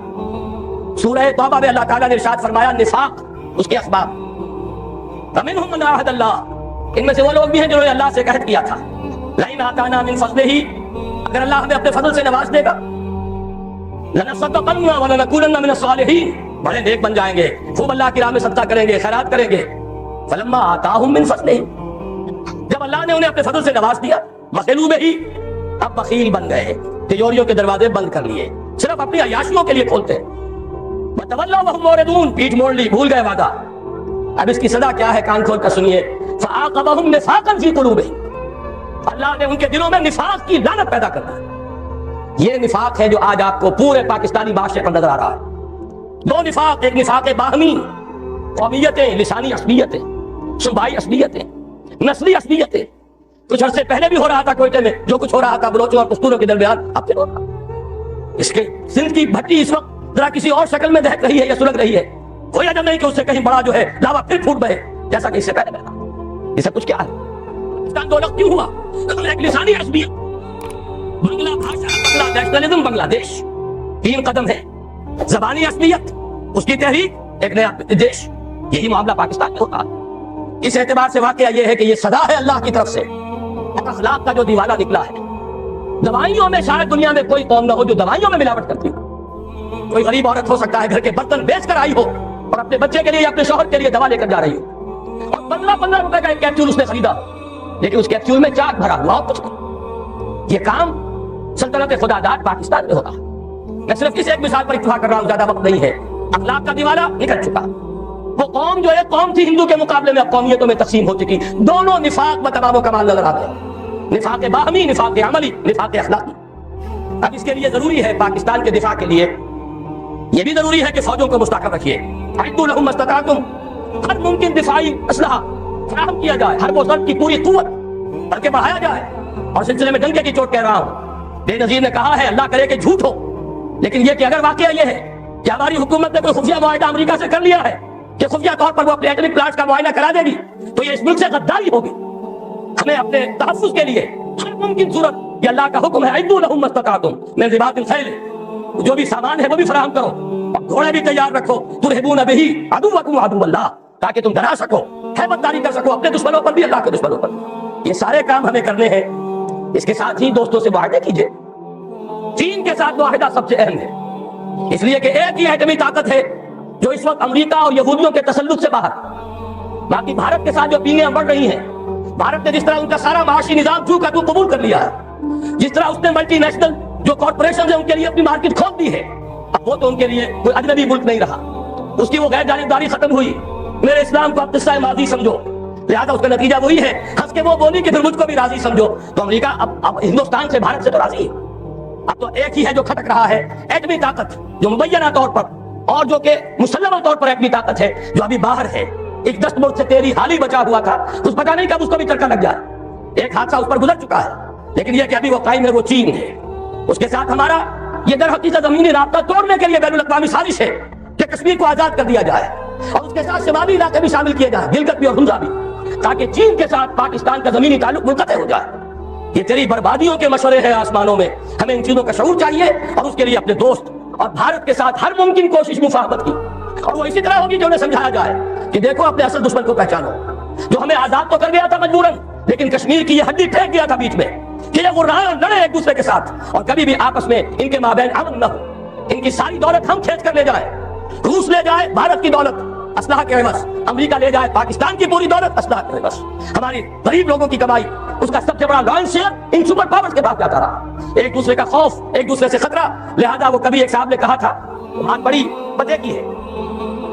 سورہ توبہ میں اللہ تعالیٰ نے ارشاد فرمایا نفاق اس کے اسباب, فمنہم من عاہد اللہ, ان میں سے وہ لوگ بھی ہیں جنہوں نے اللہ سے عہد کیا تھا, لئن آتانا من فضلہ, اگر اللہ ہمیں اپنے فضل سے نواز دے گا, لنصدقن ولنکونن من الصالحین, بڑے نیک بن جائیں گے, خوب اللہ کی راہ میں صدقہ کریں گے, خیرات کریں گے. فلما آتاہم من فضلہ, جب اللہ نے انہیں اپنے فضل سے نواز دیا, بخلوا بہ, اب بخیل بن گئے, تجوریوں کے دروازے بند کر لیے, صرف اپنی عیاشیوں کے لیے کھولتے. وتولوا وهم معرضون, پیٹھ موڑ لی, بھول گئے وعدہ. اب اس کی صدا کیا ہے, کان کھول کر سنیے. فعاقبهم نفاقا فی قلوبہم, اللہ نے ان کے دلوں میں نفاق کی لعنت پیدا کر دی. یہ نفاق ہے جو آج آپ کو پورے پاکستانی معاشرے پر نظر آ رہا ہے. دو نفاق, ایک نفاق باہمی, قومیتیں, لسانی عصبیتیں, صوبائی عصبیتیں, نسلی عصبیتیں. کچھ عرصے پہلے بھی ہو رہا تھا کوئٹے میں, جو کچھ ہو رہا تھا بلوچوں اور پشتونوں کے درمیان, اب پھر ہو رہا. اس کے سندھ کی بھٹی اس وقت ذرا کسی اور شکل میں دہک رہی ہے یا سلگ رہی ہے, کوئی عجب نہیں کہ اس سے کہیں بڑا جو ہے لاوا پھر پھوٹ بہے جیسا کہ اس سے پہلے بہا. یہ سب کچھ کیا ہے؟ پاکستان دو لگ کیوں ہوا؟ ایک لسانی عصبیت, بنگلہ بھاشا, بنگلہ نیشنلزم, بنگلہ دیش, 3 قدم ہے. زبانی عصبیت, اس کی تحریک, ایک نیا دیش. یہی معاملہ پاکستان میں ہوتا. اس اعتبار سے واقعہ یہ ہے کہ یہ صدا ہے اللہ کی طرف سے, اور اخلاق کا جو دیوالہ نکلا ہے. دوائیوں میں شاید دنیا میں کوئی قوم نہ ہو جو دوائیوں میں ملاوٹ کرتی ہو. کوئی غریب عورت ہو سکتا ہے گھر کے برتن بیچ کر آئی ہو اور اپنے بچے کے لیے یا اپنے شوہر کے لیے دوا لے کر جا رہی ہو, اور 15 روپے کا ایک کیپسول اس نے خریدا, لیکن اس کیپسول میں چاک بھرا ہوا اور کچھ نہیں. یہ کام سلطنت خدا داد پاکستان میں ہوتا. میں صرف اس ایک مثال پر اتفاق کر رہا ہوں, زیادہ وقت نہیں ہے. اخلاق کا دیوالہ نکل چکا. وہ قوم جو ایک قوم تھی ہندو کے مقابلے میں اب قومیتوں میں تقسیم ہو چکی. دونوں نفاق و تمام و کمال نظر آ گئے, نفاق باہمی, نفاق عملی, نفاق اخلاقی. اب اس کے لیے ضروری ہے پاکستان کے دفاع کے لیے یہ بھی ضروری ہے کہ فوجوں کو مستحکم رکھیے. اعدوا لهم ما استطعتم, ہر ممکن دفاعی اسلحہ فراہم کیا جائے, ہر وہ ضرب کی پوری قوت بلکہ بڑھایا جائے. اور سلسلے میں ڈنکے کی چوٹ کہہ رہا ہوں, بے نظیر نے کہا ہے اللہ کرے کہ جھوٹ ہو, لیکن یہ کہ اگر واقعہ یہ ہے کہ ہماری حکومت نے کوئی خفیہ معاہدہ امریکہ سے کر لیا ہے کہ خفیہ طور پر وہ اپنے ایٹمک پلانٹس کا معائنہ کرا دے گی, تو یہ اس ملک سے غداری ہوگی. ہمیں اپنے تحفظ کے لیے ہر ممکن صورت, یہ اللہ کا حکم ہے, اعدوا لهم ما استطعتم من رباط الخیل, جو بھی سامان ہے وہ بھی فراہم کرو, اور گھوڑے بھی تیار رکھو, ترہبون بہ عدوکم وعدو اللہ, تاکہ تم ڈرا سکو, ہیبت داری کر سکو اپنے دشمنوں پر بھی, اللہ کے دشمنوں پر. یہ سارے کام ہمیں کرنے ہیں. اس کے ساتھ ہی دوستوں سے معاہدے کیجئے. چین کے ساتھ معاہدہ سب سے اہم ہے, اس لیے کہ ایک ہی ایٹمی طاقت ہے جو اس وقت امریکہ اور یہودیوں کے تسلط سے باہر. باقی بھارت کے ساتھ جو پیلیاں بڑھ رہی ہیں, بھارت نے جس طرح ان کا سارا معاشی نظام چوں کا تو قبول کر لیا ہے, جس طرح اس نے ملٹی نیشنل جو کارپوریشن ہے ان کے لیے اپنی مارکیٹ کھول دی ہے, اب وہ تو ان کے لیے کوئی اجنبی ملک نہیں رہا, اس کی وہ غیر جانبداری ختم ہوئی. میرے اسلام کو اب قصہ ماضی سمجھو, لہذا اس کا نتیجہ وہی ہے, ہنس کے وہ بولی کہ پھر مجھ کو بھی راضی سمجھو. تو امریکہ اب ہندوستان سے, بھارت سے تو راضی ہے. اب تو ایک ہی ہے جو کھٹک رہا ہے, ایٹمی طاقت, جو مبینہ طور پر اور جو کہ مسلمہ طور پر ایٹمی طاقت ہے, جو ابھی باہر ہے. ایک دست ملک سے تیری حال ہی بچا ہوا تھا, کچھ پتا نہیں کب اس کو بھی چرکا لگ جائے. ایک حادثہ اس پر گزر چکا ہے, لیکن یہ کہ ابھی وہ قائم ہے, وہ چین ہے. اس کے ساتھ ہمارا یہ در حقیقت زمینی رابطہ توڑنے کے لیے بین الاقوامی سازش ہے کہ کشمیر کو آزاد کر دیا جائے, اور اس کے ساتھ شمالی علاقے بھی شامل کیے جائیں, گلگت بھی اور ہنزا بھی, تاکہ چین کے ساتھ پاکستان کا زمینی تعلق منقطع ہو جائے. یہ تیری بربادیوں کے مشورے ہیں آسمانوں میں, ہمیں ان چیزوں کا شعور چاہیے, اور اس کے لیے اپنے دوست اور بھارت کے ساتھ ہر ممکن کوشش مفاہمت کی. اور وہ اسی طرح ہوگی جو انہیں سمجھایا جائے کہ دیکھو اپنے اصل دشمن کو پہچانو, جو ہمیں آزاد تو کر گیا تھا مجبوراً, لیکن کشمیر کی یہ ہڈی پھینک گیا تھا بیچ میں کہ یہ غرائیں لڑے ایک دوسرے کے ساتھ, اور کبھی بھی آپس میں ان کے مابین امن نہ ہو. ان کی ساری دولت ہم کھینچ کر لے جائیں, روس لے جائے بھارت کی دولت اسلحہ کے عوض, امریکہ لے جائے پاکستان کی پوری دولت اسلحہ کے عوض. ہماری غریب لوگوں کی کمائی, اس کا سب سے بڑا لائن شیئر ان سپر پاورز کے پاس جاتا رہا. ایک دوسرے کا خوف, ایک دوسرے سے خطرہ, لہذا وہ کبھی ایک صاحب نے کہا تھا, بات بڑی پتے کی ہے,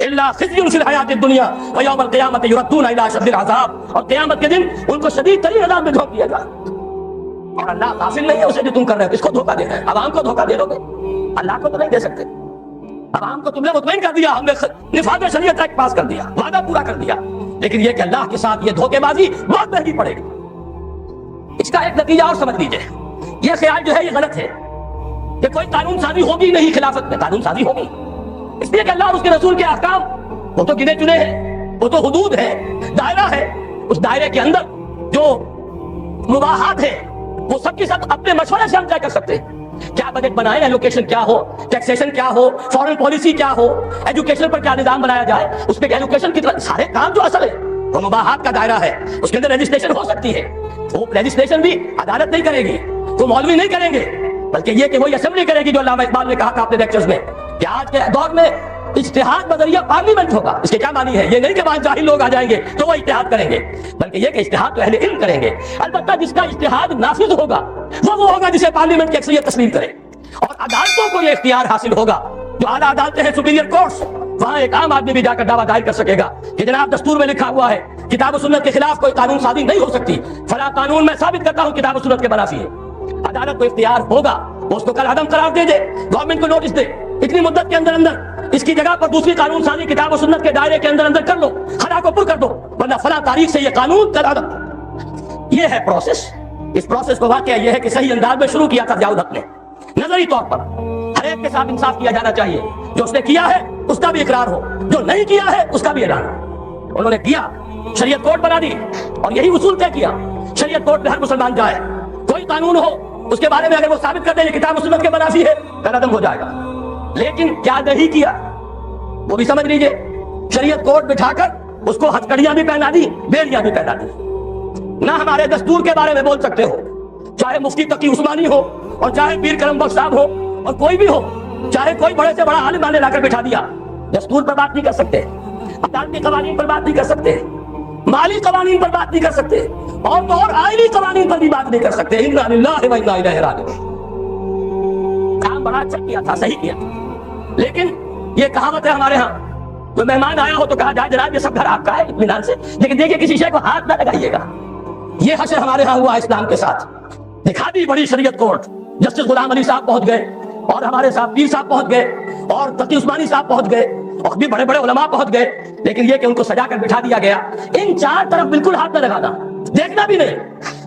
الا خزي في الحیات الدنیا ویوم القیامۃ یردون الی اشد العذاب، اور قیامت کے دن ان کو شدید ترین عذاب میں جھونک دیا گا۔ اور اللہ غافل نہیں ہے اسے جو تم کر رہے ہو، کس کو دھوکہ دے رہے ہیں؟ عوام کو دھوکہ دے دو گے، اللہ کو تو نہیں دے سکتے۔ عوام کو تم نے مطمئن کر دیا، ہم نے نفاذ شریعت ایکٹ پاس کر دیا، وعدہ پورا کر دیا، لیکن یہ کہ اللہ کے ساتھ یہ دھوکے بازی بہت مہنگی پڑے گی۔ اس کا ایک نتیجہ اور سمجھ لیجیے، یہ خیال جو ہے یہ غلط ہے کہ کوئی قانون سازی ہوگی نہیں، خلافت میں قانون سازی ہوگی، اس لیے کہ اللہ اور اس کے رسول کے احکام وہ تو گنے چنے ہیں، وہ تو حدود ہے، دائرہ ہے، اس دائرے کے اندر جو مباحات ہے وہ سب کی سب اپنے مشورے سے ہم طے کر سکتے ہیں۔ کیا بجٹ بنائے، ایلوکیشن کیا ہو، ٹیکسیشن کیا ہو، فارن پالیسی کیا ہو، ایجوکیشن پر کیا نظام بنایا جائے، اس میں ایلوکیشن کی طرح سارے کام جو اصل ہے وہ مباحات کا دائرہ ہے، اس کے اندر رجسٹریشن ہو سکتی ہے۔ وہ رجسٹریشن بھی عدالت نہیں کرے گی، وہ مولوی نہیں کریں گے، بلکہ یہ کہ وہی اسمبلی کرے گی، جو علامہ اقبال نے کہا تھا اپنے لیکچرز میں کہ آج کے دور میں اجتہاد بذریعہ پارلیمنٹ ہوگا۔ اس کے کیا معنی ہے؟ یہ نہیں کہ وہاں جاہل لوگ آ جائیں گے تو وہ اجتہاد کریں گے، بلکہ یہ کہ اجتہاد تو اہل علم کریں گے۔ البتہ جس کا اجتہاد نافذ ہوگا وہ ہوگا جسے پارلیمنٹ کی اکثریت تسلیم کرے، اور عدالتوں کو یہ اختیار حاصل ہوگا، جو اعلیٰ عدالتیں ہیں، سپیریئر کورٹس، وہاں ایک عام آدمی بھی جا کر دعویٰ دائر کر سکے گا کہ جناب دستور میں لکھا ہوا ہے کتاب و سنت کے خلاف کوئی قانون سازی نہیں ہو سکتی، فلاں قانون میں ثابت کرتا ہوں کتاب و سنت کے منافی ہے۔ عدالت کو اختیار ہوگا، وہ اس کو کل عدم قرار دے دے، گورنمنٹ کو نوٹس دے، اتنی مدت کے اندر اس کی جگہ پر دوسری قانون سازی کتاب و سنت کے دائرے کے اندر کر لو، خلا کو پر کر دو، ورنہ فلاں تاریخ سے یہ قانون کل عدم۔ یہ ہے پروسیس۔ اس پروسیس کو واقعہ یہ ہے کہ صحیح انداز میں شروع کیا تھا ضیاء الحق نے، نظری طور پر ہر ایک کے ساتھ انصاف کیا جانا چاہیے، جو اس نے کیا ہے اس کا بھی اقرار ہو، جو نہیں کیا ہے اس کا بھی اعلان ہو۔ انہوں نے کیا، شریعت کوڈ بنا دی، اور یہی اصول طے کیا، شریعت کوڈ میں ہر مسلمان جائے، کوئی قانون ہو اس کے بارے میں اگر وہ ثابت کر دے یہ کتاب و سنت کے منافی ہے کل عدم ہو جائے گا۔ لیکن کیا نہیں کیا وہ بھی سمجھ لیجئے، شریعت کوڈ بٹھا کر اس کو ہتھکڑیاں بھی پہنا دی، بیڑیاں بھی پہنا دی۔ نہ ہمارے دستور کے بارے میں بول سکتے ہو، چاہے مفتی تقی عثمانی ہو، اور چاہے پیر کرم بخش صاحب ہو، اور کوئی بھی ہو، چاہے کوئی بڑے سے بڑا عالم نے لا کر بٹھا دیا، دستور پر بات نہیں کر سکتے، عدالتی قوانین پر بات نہیں کر سکتے، مالی قوانین پر بات نہیں کر سکتے، اور تو اور آئینی قوانین پر بھی بات نہیں کر سکتے۔ انا للہ و انا الیہ راجعون۔ کام بڑا اچھا کیا تھا، صحیح کیا، لیکن یہ کہاوت ہے ہمارے ہاں، کوئی مہمان آیا ہو تو کہا جائے جناب یہ سب گھر آپ کا ہے اطمینان سے، لیکن دیکھیے کسی شے کو ہاتھ نہ لگائیے گا۔ یہ حشر ہمارے ہاں ہوا اسلام کے ساتھ، دکھا دی بڑی شریعت کورٹ، جسٹس غلام علی صاحب پہنچ گئے، اور ہمارے صاحب پیر صاحب پہنچ گئے، اور تقی عثمانی صاحب پہنچ گئے، اور بھی بڑے بڑے علماء پہنچ گئے، لیکن یہ کہ ان کو سجا کر بٹھا دیا گیا۔ ان چار طرف بالکل ہاتھ نہ لگانا، دیکھنا بھی نہیں،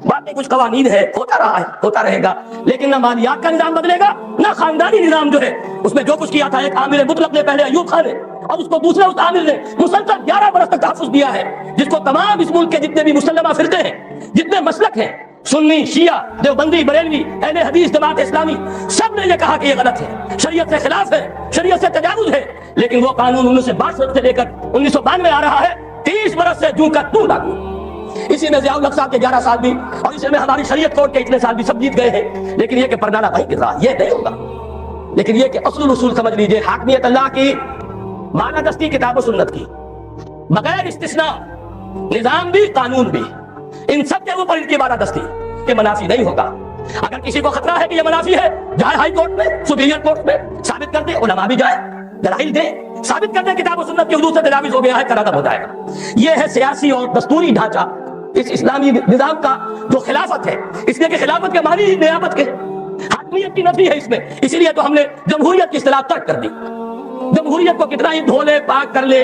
باقی کچھ قوانین ہے، ہوتا رہا ہے، ہوتا رہے گا، لیکن نہ مالیات کا نظام بدلے گا، نہ خاندانی نظام جو ہے اس میں جو کچھ کیا تھا ایک عامر مطلق نے پہلے ایوب خان نے، اور اس کو دوسرے اس عامر نے مسلسل 11 برس تک تحفظ دیا ہے، جس کو تمام اس ملک کے جتنے بھی مسلمہ فرقے ہیں، جتنے مسلک ہیں، سنی، شیعہ، دیوبندی، بریلوی، اہل حدیث، جماعت اسلامی، سب نے یہ کہا کہ یہ غلط ہے، شریعت سے خلاف ہے، شریعت سے تجاوز ہے، لیکن وہ قانون 1962 سے لے کر 1992 آ رہا ہے، 30 برس سے جوں کا توں لاگو۔ اسی میں ضیاء الحق صاحب کے 11 سال بھی، اور اسی میں ہماری شریعت کوڈ کے اتنے سال بھی سب جیت گئے ہیں، لیکن یہ کہ پردانہ بھائی گر رہا، یہ نہیں ہوگا۔ لیکن یہ کہ اصول سمجھ لیجئے، حاکمیت اللہ کی، معنی دستی کتاب و سنت کی، بغیر استثناء، نظام بھی قانون بھی، ان سب کے اوپر ان کی معنی دستی کہ منافی نہیں ہوگا۔ اگر کسی کو خطرہ ہے کہ یہ منافی ہے، جائے ہائی کورٹ میں، سپیریئر کورٹ میں، ثابت کر دے، علماء بھی جائے، دلائل دے، ثابت کر دے کتاب و سنت کی حدود سے تجاوز ہو گیا ہے، قرار ہو جائے گا۔ یہ ہے سیاسی اور دستوری ڈھانچہ اس اسلامی نظام کا جو خلافت ہے، اس لیے کہ خلافت کے معنی ہی نیابت کے، حاکمیت کی نفی ہے اس میں، اسی لیے تو ہم نے جمہوریت کی اصطلاح ترک کر دی۔ جمہوریت کو کتنا ہی دھو لے، پاک کر لے،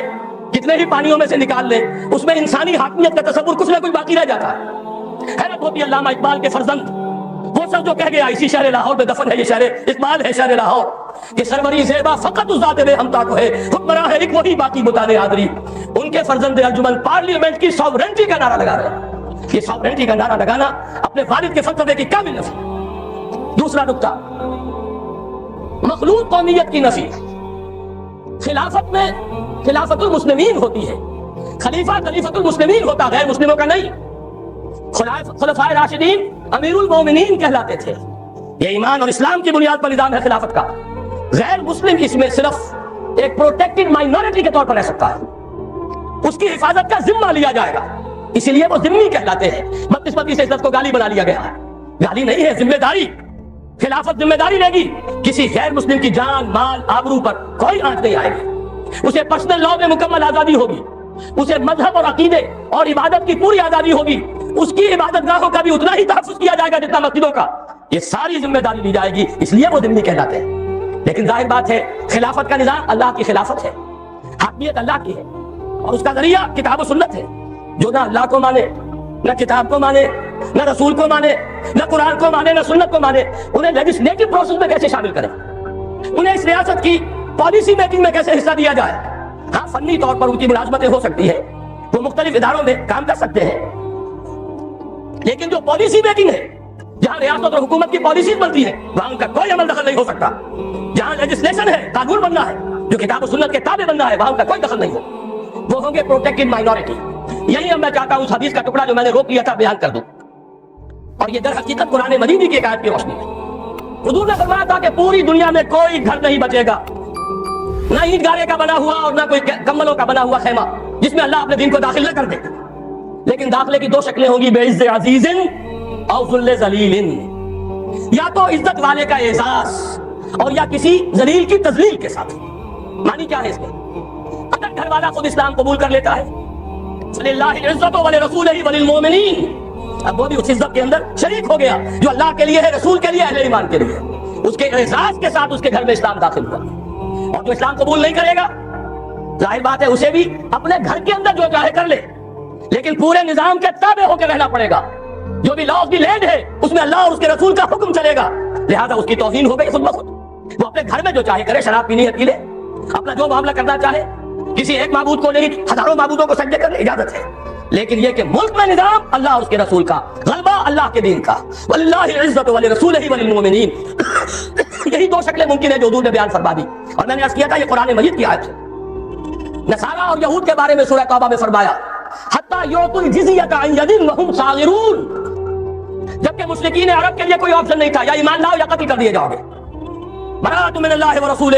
کتنے ہی پانیوں میں سے نکال لے، اس میں انسانی حاکمیت کا تصور کچھ نہ کچھ باقی رہ جاتا ہے۔ حیرت ہوتی ہے علامہ اقبال کے فرزند، وہ سب جو کہہ گیا اسی شہر لاہور میں دفن ہے، یہ شہر اقبال ہے، شہر لاہور، کہ سرمری زیبا فقط اس ذات بے ہمتا کو ہے، حکمراں ہے ایک وہی باقی متانے آدری۔ ان کے فرزند ارجمن پارلیمنٹ کی ساورنٹی کا نعرہ لگا رہے ہیں۔ یہ ساورنٹی کا نعرہ لگانا اپنے والد کے فلسفے کی کامل نفی۔ دوسرا نقطہ، مخلوط قومیت کی نفی۔ خلافت میں خلافت المسلمین ہوتی ہے، خلیفہ خلیفۃ المسلمین ہوتا، غیر مسلموں کا نہیں۔ خلفائے راشدین امیر المومنین کہلاتے تھے۔ یہ ایمان اور اسلام کی بنیاد پر نظام ہے خلافت کا۔ غیر مسلم اس میں صرف ایک پروٹیکٹڈ مائنورٹی کے طور پر رہ سکتا ہے، اس کی حفاظت کا ذمہ لیا جائے گا، اسی لیے وہ ذمہ کہلاتے ہیں۔ بدقسمتی سے عزت کو گالی بنا لیا گیا ہے، گالی نہیں ہے، ذمہ داری۔ خلافت ذمہ داری لے گی، کسی غیر مسلم کی جان، مال، آبرو پر کوئی آنچ نہیں آئے گی۔ اسے پرسنل لا میں مکمل آزادی ہوگی، اسے مذہب اور عقیدے اور عبادت کی پوری آزادی ہوگی، اس کی عبادت گاہوں کا بھی اتنا ہی تحفظ کیا جائے گا جتنا مسجدوں کا، یہ ساری ذمہ داری لی جائے گی، اس لیے وہ ذمہ کہلاتے ہیں۔ لیکن ظاہر بات ہے خلافت کا نظام اللہ کی خلافت ہے، حاکمیت اللہ کی ہے، اور اس کا ذریعہ کتاب و سنت ہے۔ جو نہ اللہ کو مانے، نہ کتاب کو مانے، نہ رسول کو مانے، نہ قرآن کو مانے، نہ سنت کو مانے، انہیں لیجسلیٹو پروسیس میں کیسے شامل کریں، انہیں اس ریاست کی پالیسی میکنگ میں کیسے حصہ دیا جائے۔ ہاں فنی طور پر ان کی ملازمتیں ہو سکتی ہے، وہ مختلف اداروں میں کام کر سکتے ہیں، لیکن جو پالیسی میکنگ ہے، جہاں ریاست اور حکومت کی پالیسیز بنتی ہیں، وہاں ان کا کوئی عمل دخل نہیں ہو سکتا۔ جہاں لیجسلیشن ہے، قانون بننا ہے، جو کتاب و سنت کے تابع بننا ہے، وہاں ان کا کوئی دخل نہیں ہو، وہ ہوں گے پروٹیکٹڈ مائنورٹی۔ یہی اب میں چاہتا ہوں اس حدیث کا ٹکڑا جو میں نے روک لیا تھا بیان کر دوں، اور یہ در حقیقت قرآن مجید کی ایک آیت کی روشنی ہے۔ حضور نے فرمایا تھا کہ پوری دنیا میں کوئی گھر نہیں بچے گا، نہ اینٹ گارے کا بنا ہوا اور نہ کوئی کملوں کا بنا ہوا خیمہ، جس میں اللہ اپنے دین کو داخل نہ کر دے، لیکن داخلے کی دو شکلیں ہوں گی، بعز عزیز او ذل ذلیل، یا تو عزت والے کا اعزاز اور یا کسی ذلیل کی تذلیل کے ساتھ۔ معنی کیا ہے اس میں؟ اگر گھر والا خود اسلام قبول کر لیتا ہے، فللہ العزت ولرسولہ وللمؤمنین، اب وہ بھی اس عزت کے اندر شریک ہو گیا جو اللہ کے لیے ہے، رسول کے لیے، اہل ایمان کے لیے، اس کے اعزاز کے ساتھ اس کے گھر میں اسلام داخل ہوا۔ اور جو اسلام قبول نہیں کرے گا، ظاہر بات ہے اسے بھی اپنے گھر کے اندر جو چاہے کر لے، لیکن پورے نظام کے تابع ہو کے رہنا پڑے گا۔ جو بھی لا آف دی لینڈ ہے اس میں اللہ اور اس کے رسول کا حکم چلے گا، لہذا اس کی توہین ہو گئی خود بخود۔ وہ اپنے گھر میں جو چاہے کرے، شراب پینی ہے پی لے، اپنا جو معاملہ کرنا چاہے، کسی ایک معبود کو نہیں ہزاروں معبودوں کو سجدے کرنے اجازت ہے، لیکن یہ کہ ملک میں نظام اللہ اور اس کے رسول کا، غلبہ اللہ کے دین کا، وللہ العزت ولرسولہ وللمؤمنین، یہی دو شکلیں ممکن ہے جو حضور نے بیان فرما دی۔ اور میں نے عرض کیا تھا یہ قرآن مجید کی آیت ہے۔ نصارہ اور یہود کے بارے میں سورہ توبہ میں فرمایا حتی یعطوا الجزیۃ عن ید وہم صاغرون، جبکہ مشرکین عرب کے لیے کوئی آپشن نہیں تھا، یا ایمان لاؤ یا قتل کر دیے جاؤ گے۔ براءۃ من اللہ ورسولہ،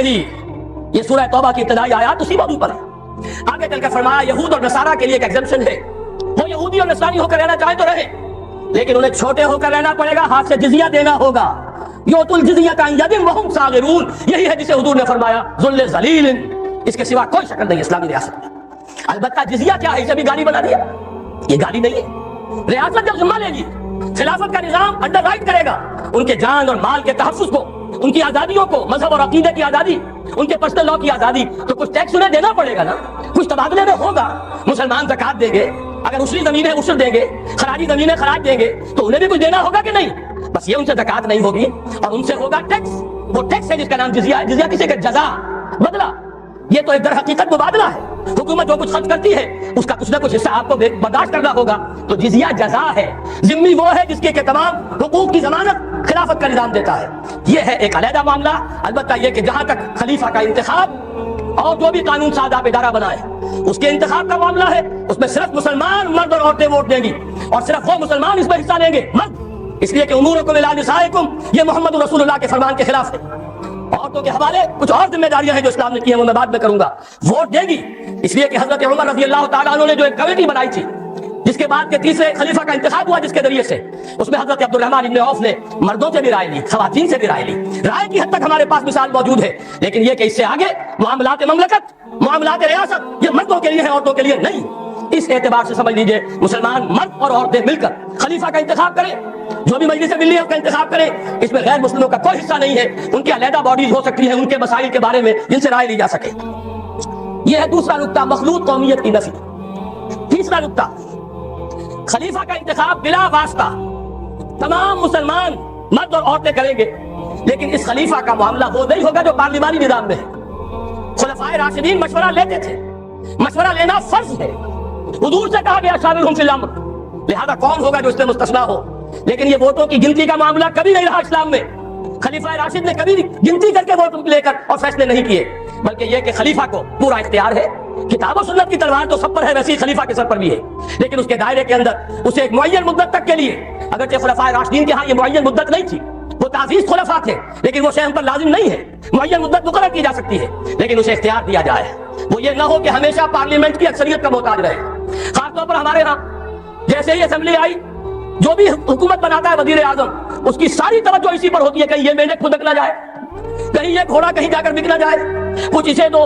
یہ سورہ توبہ کی ابتدائی آیات اسی موضوع پر ہے۔ آگے چل کر فرمایا یہود اور نصارہ کے لیے ایک ایگزمپشن ہے، وہ یہودی اور نصرانی ہو کر رہنا چاہے تو رہے، لیکن انہیں چھوٹے ہو کر رہنا پڑے گا، ہاتھ سے جزیہ دینا ہوگا۔ یعطوا الجزیۃ عن ید وہم صاغرون، یہی ہے جسے حضور نے فرمایا ذل ذلیل، اس کے سوا کوئی شکل نہیں اسلامی ریاست میں۔ البتہ جزیہ کیا ہے، اسے بھی گالی بنا دیا، یہ گالی نہیں ہے۔ ریاست جب ذمہ لے گی، خلافت کا نظام انڈر رائٹ کرے گا ان کے جان اور مال کے تحفظ کو، ان کی آزادیوں کو، مذہب اور عقیدے کی آزادی، ان کے پرسنل لا کی آزادی، تو کچھ ٹیکس انہیں دینا پڑے گا نا، کچھ تبادلے میں ہوگا۔ مسلمان زکات دیں گے، اگر عشری زمینیں عشر دیں گے، خراجی زمینیں خراج دیں گے، تو انہیں بھی کچھ دینا ہوگا کہ نہیں؟ بس یہ ان سے زکات نہیں ہوگی اور ان سے ہوگا ٹیکس، وہ ٹیکس ہے جس کا نام جزیہ ہے۔ جزیہ کسی کا جزا، بدلہ، یہ تو ایک در حقیقت مبادلہ ہے۔ حکومت جو کچھ خرچ کرتی ہے اس کا کچھ نہ کچھ حصہ آپ کو برداشت کرنا ہوگا، تو جزیہ جزا ہے۔ ذمہ وہ ہے جس کے تمام حقوق کی ضمانت خلافت کا نظام دیتا ہے۔ یہ ہے ایک علیحدہ معاملہ۔ البتہ یہ کہ جہاں تک خلیفہ کا انتخاب اور جو بھی قانون ساز آپ ادارہ بنائے اس کے انتخاب کا معاملہ ہے، اس میں صرف مسلمان مرد اور عورتیں ووٹ دیں گی، اور صرف وہ مسلمان اس میں حصہ لیں گے، مرد، اس لیے کہ امورکم الی نسائکم، یہ محمد رسول اللہ کے فرمان کے خلاف ہے۔ عورتوں کے حوالے کچھ اور ذمہ داریاں ہیں جو اسلام نے کی ہیں، وہ میں بعد میں کروں گا۔ ووٹ دے گی، اس لیے کہ حضرت عمر رضی اللہ تعالیٰ عنہ نے جو ایک کمیٹی بنائی تھی جس کے بعد کے تیسرے خلیفہ کا انتخاب ہوا، جس کے ذریعے سے اس میں حضرت عبدالرحمن ابن عوف نے مردوں سے بھی رائے لی، خواتین سے بھی رائے لی۔ رائے کی حد تک ہمارے پاس مثال موجود ہے، لیکن یہ کہ اس سے آگے معاملات مملکت، معاملات ریاست، یہ مردوں کے لیے ہے، عورتوں کے لیے نہیں۔ اس اعتبار سے سمجھ لیجئے مسلمان مرد اور عورتیں مل کر خلیفہ کا انتخاب کریں، جو بھی مجلس ملی ہے اس کا انتخاب کریں، اس میں غیر مسلموں کا کوئی حصہ نہیں ہے۔ ان کی علیحدہ باڈیز ہو سکتی ہیں ان کے مسائل کے بارے میں جن سے رائے لی جا سکے۔ یہ ہے دوسرا نکتہ، مخلوط قومیت کی نفی۔ تیسرا نکتہ، خلیفہ کا انتخاب بلا واسطہ تمام مسلمان مرد اور عورتیں کریں گے، لیکن اس خلیفہ کا معاملہ وہ نہیں ہوگا جو پارلیمانی نظام میں ہے۔ خلفائے راشدین مشورہ لیتے تھے، مشورہ لینا فرض ہے، حضور سے کہا گیا شاورہم فی الامر، لہذا کون ہوگا جو اس سے مستثنیٰ ہو؟ لیکن یہ ووٹوں کی گنتی کا معاملہ کبھی نہیں رہا اسلام میں۔ خلیفہ راشد نے کبھی گنتی کر کے ووٹ لے کر اور فیصلے نہیں کیے، بلکہ یہ کہ خلیفہ کو پورا اختیار ہے۔ کتاب و سنت کی تلوار تو سب پر ہے، ویسے ہی خلیفہ کے سر پر بھی ہے، لیکن اس کے دائرے کے اندر اسے ایک معین مدت تک کے لیے، اگرچہ خلفائے راشدین کے ہاں یہ معین مدت نہیں تھی، وہ تعزیز خلفاء تھے، لیکن وہ شے ہم پر لازم نہیں ہے، معین مدت مقرر کی جا سکتی ہے، لیکن اسے اختیار دیا جائے۔ وہ یہ نہ ہو کہ ہمیشہ پارلیمنٹ کی اکثریت کا محتاج رہے۔ خاص طور پر ہمارے ہاں جیسے ہی اسمبلی آئی، جو بھی حکومت بناتا ہے وزیر اعظم، اس کی ساری توجہ اسی پر ہوتی ہے کہیں یہ مینڈک خود بک نہ جائے، کہیں یہ گھوڑا کہیں جا کر بک نہ جائے، کچھ اسے دو،